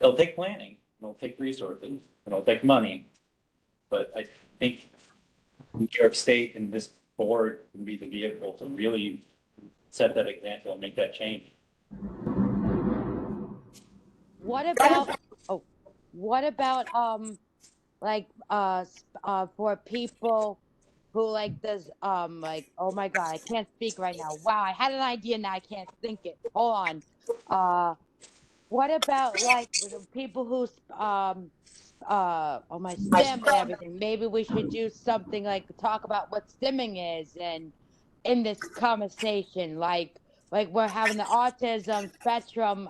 It'll take planning, it'll take resources, it'll take money, but I think New York State and this board can be the vehicle to really set that example and make that change. What about for people who like this oh my God, I can't speak right now. Wow, I had an idea, now I can't think it. Hold on. What about like people who my STEM and everything? Maybe we should do something like talk about what STEMing is, and in this conversation, like we're having the autism spectrum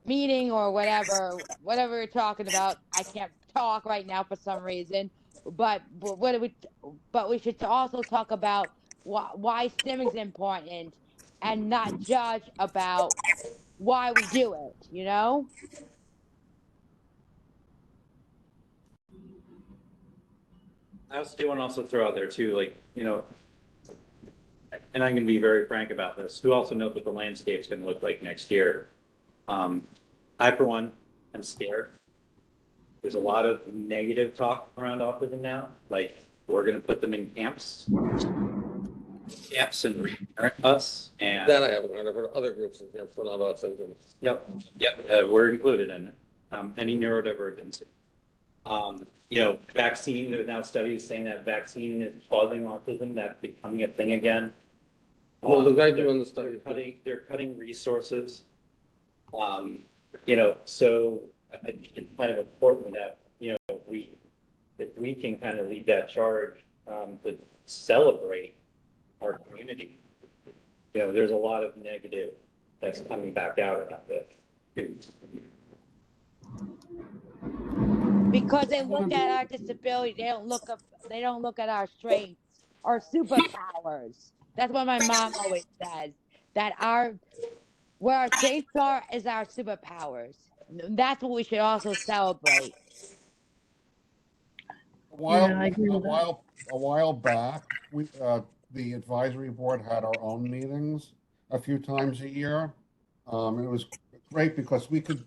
meeting or whatever you're talking about. I can't talk right now for some reason, but what do we? But we should also talk about why stimming is important, and not judge about why we do it. You know. I also do want to also throw out there too, like, and I'm going to be very frank about this. Who also knows what the landscape's going to look like next year? I, for one, am scared. There's a lot of negative talk around autism now. Like, we're going to put them in camps and re-parent us. And That I haven't heard. I've heard other groups in here for autism. Yep, we're included in it. Any neurodivergency. Vaccine, there are now studies saying that vaccine is causing autism, that's becoming a thing again. Well, the guy doing the study. They're cutting resources. So I think it's kind of important that, if we can kind of lead that charge, to celebrate our community. There's a lot of negative that's coming back out about this. Because they look at our disability, they don't look at our strengths, our superpowers. That's what my mom always says. That where our strengths are is our superpowers. That's what we should also celebrate. A while, Yeah, I agree a with that. while back, the advisory board had our own meetings a few times a year. It was great because we could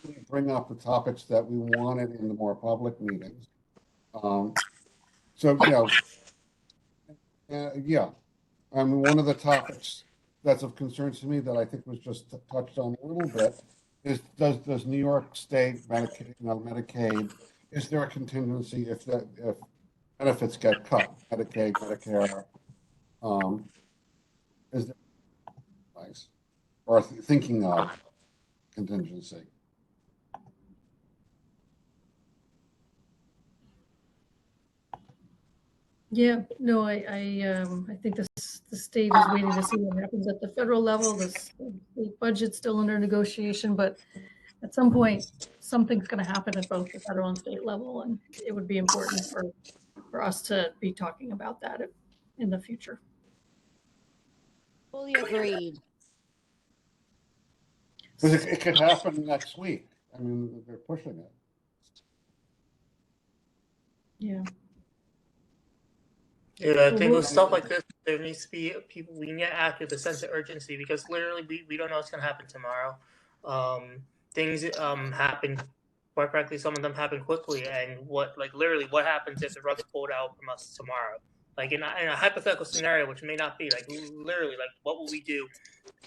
really bring up the topics that we wanted in the more public meetings. Yeah. I mean, one of the topics that's of concern to me that I think was just touched on a little bit is does New York State Medicaid, is there a contingency if benefits get cut, Medicaid, Medicare, is there advice or thinking of contingency? Yeah, no, I think the state is waiting to see what happens at the federal level. The state budget's still under negotiation, but at some point, something's going to happen at both the federal and state level, and it would be important for us to be talking about that in the future. Fully agreed. Because it could happen next week. I mean, they're pushing it. Yeah. Yeah, I think with stuff like this, there needs to be people, we need to act with a sense of urgency because literally we don't know what's going to happen tomorrow. Things happen, quite frankly, some of them happen quickly. And literally what happens if the rug's pulled out from us tomorrow? Like in a hypothetical scenario, which may not be, literally, what will we do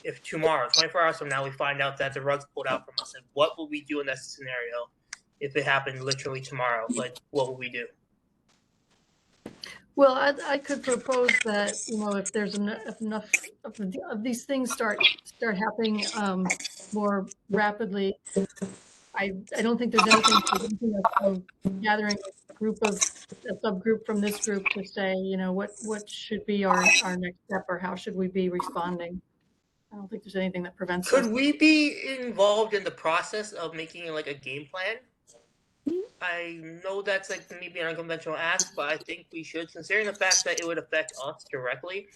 if tomorrow, 24 hours from now, we find out that the rug's pulled out from us? And what will we do in that scenario if it happened literally tomorrow? Like, what will we do? Well, I could propose that, if there's enough of these things start happening more rapidly, I don't think there's anything of gathering a subgroup from this group to say, what should be our next step or how should we be responding? I don't think there's anything that prevents us. Could we be involved in the process of making a game plan? I know that's maybe an unconventional ask, but I think we should, considering the fact that it would affect us directly,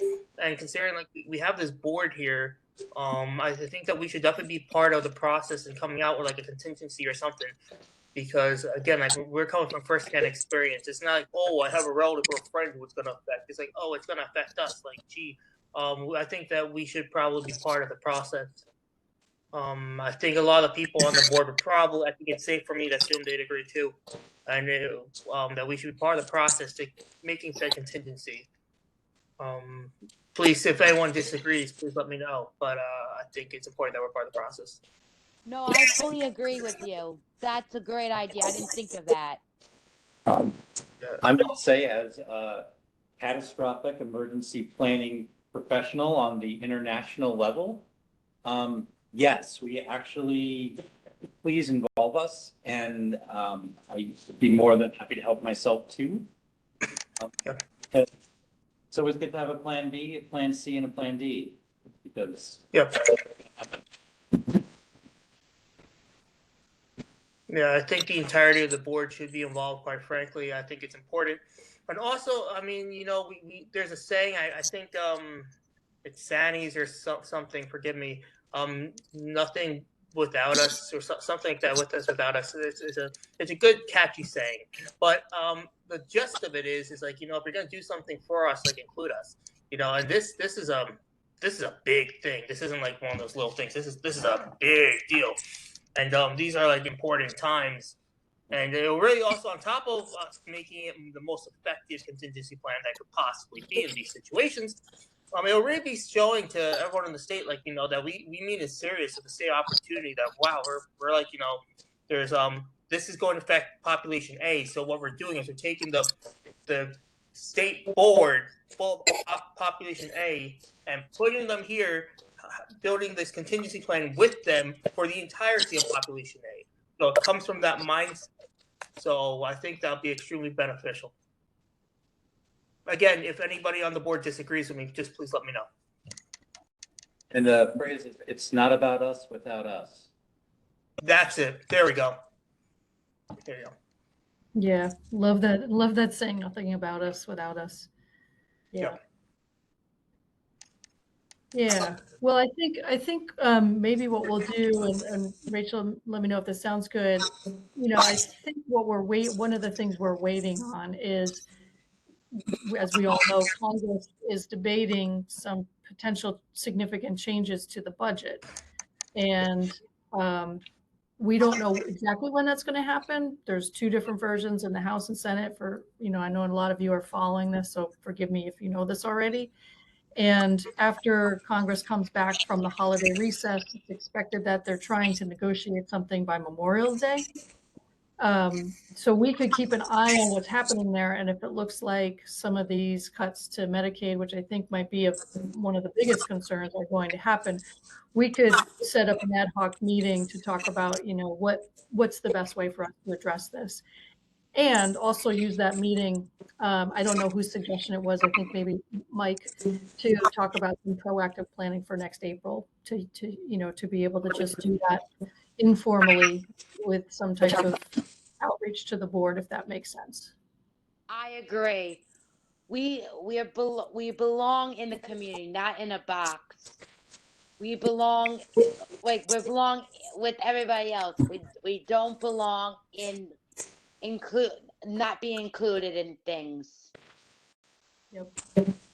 and considering we have this board here. I think that we should definitely be part of the process and coming out with a contingency or something, because again, we're coming from firsthand experience. It's not I have a relative or a friend who it's going to affect. It's it's going to affect us. I think that we should probably be part of the process. I think a lot of people on the board would probably, I think it's safe for me to assume they'd agree too. And that we should be part of the process to making said contingency. Please, if anyone disagrees, please let me know. But I think it's important that we're part of the process. No, I fully agree with you. That's a great idea. I didn't think of that. I'm going to say, as a catastrophic emergency planning professional on the international level, yes, we actually, please involve us, and I'd be more than happy to help myself too. So it's good to have a plan B, a plan C, and a plan D, because Yeah, I think the entirety of the board should be involved, quite frankly. I think it's important. And also, I mean, you know, there's a saying, I think it's Sanny's or something, forgive me, nothing without us, or something like that, with us without us. It's a good catchy saying. But the gist of it is like, you know, if you're gonna do something for us, like, include us. You know, and this is a big thing. This isn't like one of those little things. This is a big deal. And these are like important times. And it will really also, on top of us making it the most effective contingency plan that could possibly be in these situations, it will really be showing to everyone in the state, like, you know, that we mean it serious of the state opportunity, that, wow, we're like, you know, there's, this is going to affect population A. So what we're doing is we're taking the state board full of population A and putting them here, building this contingency plan with them for the entirety of population A. So it comes from that mindset. So I think that'll be extremely beneficial. Again, if anybody on the board disagrees with me, just please let me know. And the phrase is, it's not about us without us. That's it. There we go. There you go. Yeah, love that. Love that saying, nothing about us without us. Yeah. Yeah. Well, I think maybe what we'll do, and Rachel, let me know if this sounds good. You know, I think one of the things we're waiting on is, as we all know, Congress is debating some potential significant changes to the budget. And we don't know exactly when that's going to happen. There's two different versions in the House and Senate for, you know, I know a lot of you are following this, so forgive me if you know this already. And after Congress comes back from the holiday recess, it's expected that they're trying to negotiate something by Memorial Day. So we could keep an eye on what's happening there. And if it looks like some of these cuts to Medicaid, which I think might be one of the biggest concerns, are going to happen, we could set up an ad hoc meeting to talk about, you know, what's the best way for us to address this. And also use that meeting, I don't know whose suggestion it was, I think maybe Mike, to talk about some proactive planning for next April, to you know, to be able to just do that informally with some type of outreach to the board, if that makes sense. I agree. We belong in the community, not in a box. We belong, like, we belong with everybody else. We don't belong not be included in things. Yep.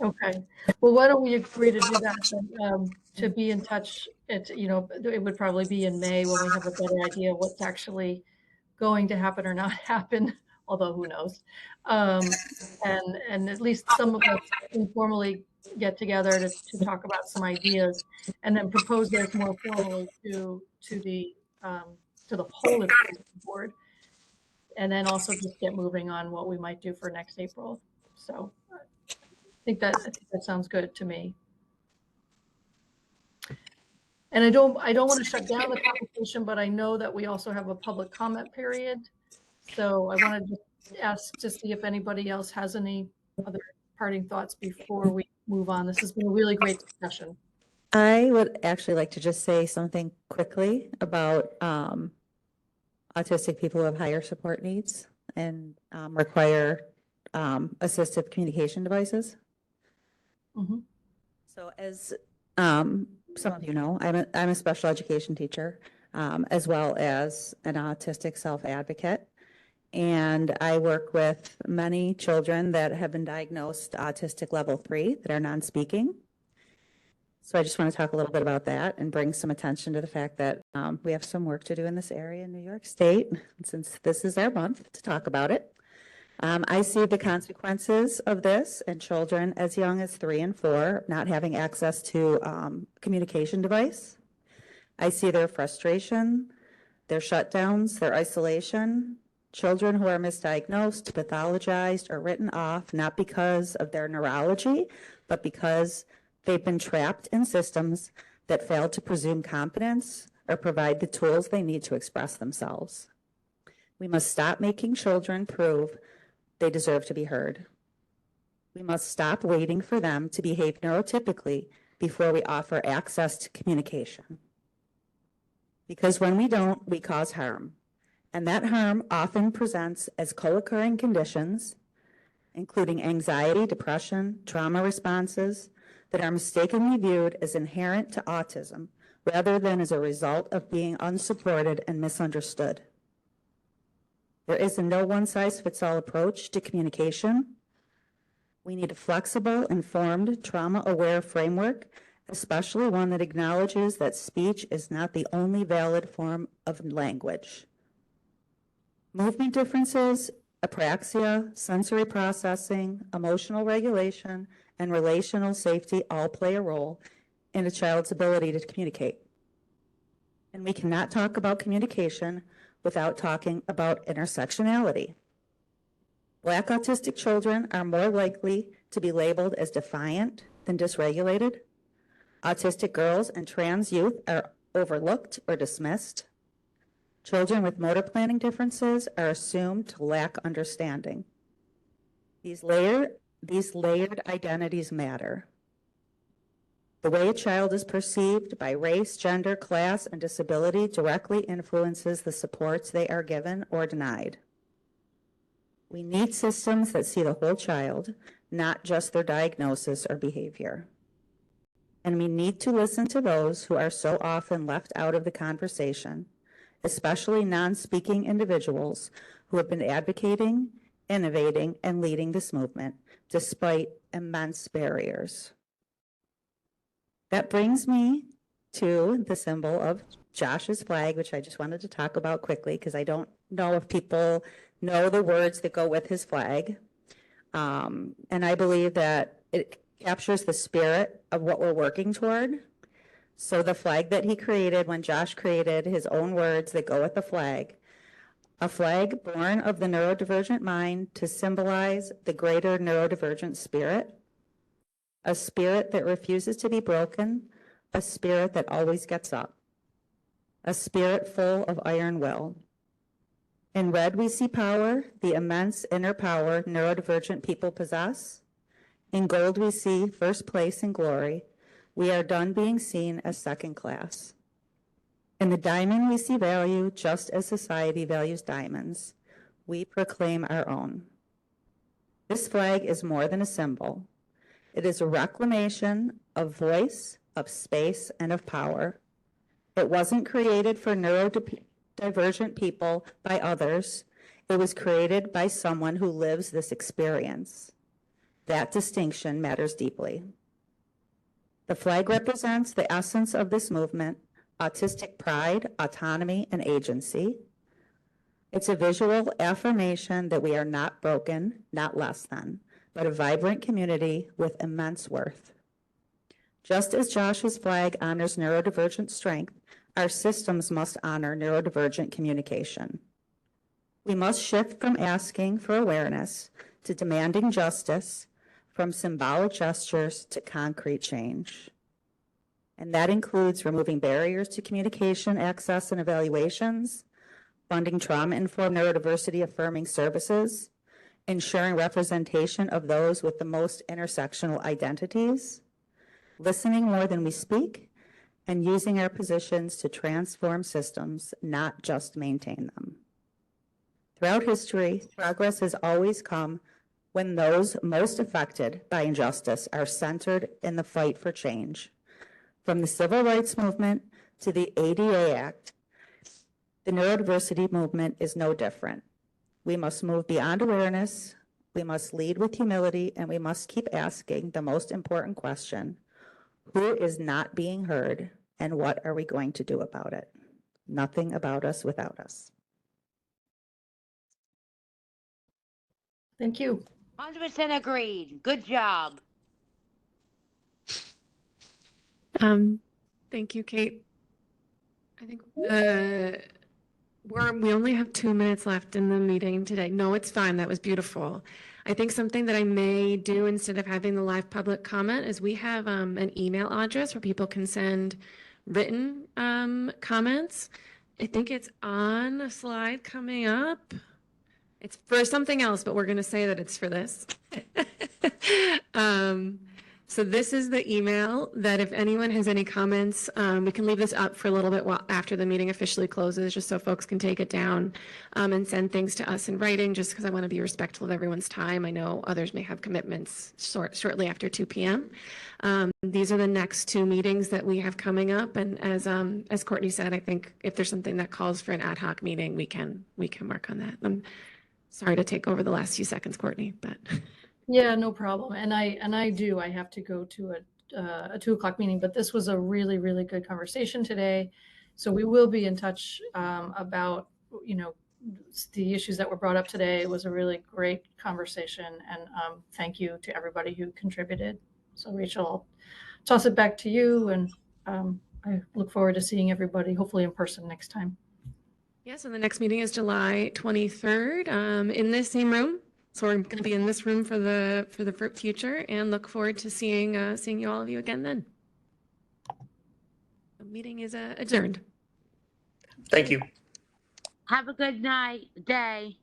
Okay. Well, why don't we agree to do that? To be in touch. You know, it would probably be in May when we have a better idea of what's actually going to happen or not happen. Although who knows? And at least some of us informally get together to talk about some ideas, and then propose those more formally to the whole board, and then also just get moving on what we might do for next April. So I think that sounds good to me. And I don't want to shut down the conversation, but I know that we also have a public comment period. So I want to just ask to see if anybody else has any other parting thoughts before we move on. This has been a really great discussion. I would actually like to just say something quickly about autistic people who have higher support needs and require assistive communication devices. Mm-hmm. So as some of you know, I'm a special education teacher, as well as an autistic self-advocate. And I work with many children that have been diagnosed autistic level 3 that are non-speaking. So I just want to talk a little bit about that and bring some attention to the fact that we have some work to do in this area in New York State, since this is our month to talk about it. I see the consequences of this in children as young as 3 and 4 not having access to communication device. I see their frustration, their shutdowns, their isolation, children who are misdiagnosed, pathologized, or written off, not because of their neurology, but because they've been trapped in systems that fail to presume competence or provide the tools they need to express themselves. We must stop making children prove they deserve to be heard. We must stop waiting for them to behave neurotypically before we offer access to communication. Because when we don't, we cause harm. And that harm often presents as co-occurring conditions, including anxiety, depression, trauma responses that are mistakenly viewed as inherent to autism rather than as a result of being unsupported and misunderstood. There is a no one-size-fits-all approach to communication. We need a flexible, informed, trauma-aware framework, especially one that acknowledges that speech is not the only valid form of language. Movement differences, apraxia, sensory processing, emotional regulation, and relational safety all play a role in a child's ability to communicate. And we cannot talk about communication without talking about intersectionality. Black autistic children are more likely to be labeled as defiant than dysregulated. Autistic girls and trans youth are overlooked or dismissed. Children with motor planning differences are assumed to lack understanding. These layered identities matter. The way a child is perceived by race, gender, class, and disability directly influences the supports they are given or denied. We need systems that see the whole child, not just their diagnosis or behavior. And we need to listen to those who are so often left out of the conversation, especially non-speaking individuals who have been advocating, innovating, and leading this movement despite immense barriers. That brings me to the symbol of Josh's flag, which I just wanted to talk about quickly because I don't know if people know the words that go with his flag. And I believe that it captures the spirit of what we're working toward. So the flag that he created, when Josh created his own words that go with the flag, a flag born of the neurodivergent mind to symbolize the greater neurodivergent spirit, a spirit that refuses to be broken, a spirit that always gets up, a spirit full of iron will. In red, we see power, the immense inner power neurodivergent people possess. In gold, we see first place in glory. We are done being seen as second class. In the diamond, we see value just as society values diamonds. We proclaim our own. This flag is more than a symbol. It is a reclamation of voice, of space, and of power. It wasn't created for neurodivergent people by others. It was created by someone who lives this experience. That distinction matters deeply. The flag represents the essence of this movement: autistic pride, autonomy, and agency. It's a visual affirmation that we are not broken, not less than, but a vibrant community with immense worth. Just as Josh's flag honors neurodivergent strength, our systems must honor neurodivergent communication. We must shift from asking for awareness to demanding justice, from symbolic gestures to concrete change. And that includes removing barriers to communication, access, and evaluations, funding trauma-informed neurodiversity affirming services, ensuring representation of those with the most intersectional identities, listening more than we speak, and using our positions to transform systems, not just maintain them. Throughout history, progress has always come when those most affected by injustice are centered in the fight for change. From the Civil Rights Movement to the ADA Act, the neurodiversity movement is no different. We must move beyond awareness, we must lead with humility, and we must keep asking the most important question: who is not being heard, and what are we going to do about it? Nothing about us without us. Thank you. 100% agreed. Good job. Thank you, Kate. I think we only have 2 minutes left in the meeting today. No, it's fine. That was beautiful. I think something that I may do instead of having the live public comment is we have an email address where people can send written comments. I think it's on a slide coming up. It's for something else, but we're going to say that it's for this. So this is the email that if anyone has any comments, we can leave this up for a little bit while after the meeting officially closes, just so folks can take it down and send things to us in writing, just because I want to be respectful of everyone's time. I know others may have commitments shortly after 2 p.m. These are the next 2 meetings that we have coming up. And as Courtney said, I think if there's something that calls for an ad hoc meeting, we can work on that. I'm sorry to take over the last few seconds, Courtney, but. Yeah, no problem. And I have to go to a 2 o'clock meeting, but this was a really, really good conversation today. So we will be in touch about, the issues that were brought up today. It was a really great conversation, and thank you to everybody who contributed. So Rachel, I'll toss it back to you, and I look forward to seeing everybody, hopefully in person next time. Yes, and the next meeting is July 23rd in this same room. So we're going to be in this room for the future, and look forward to seeing you all of you again then. The meeting is adjourned. Thank you. Have a good night, day.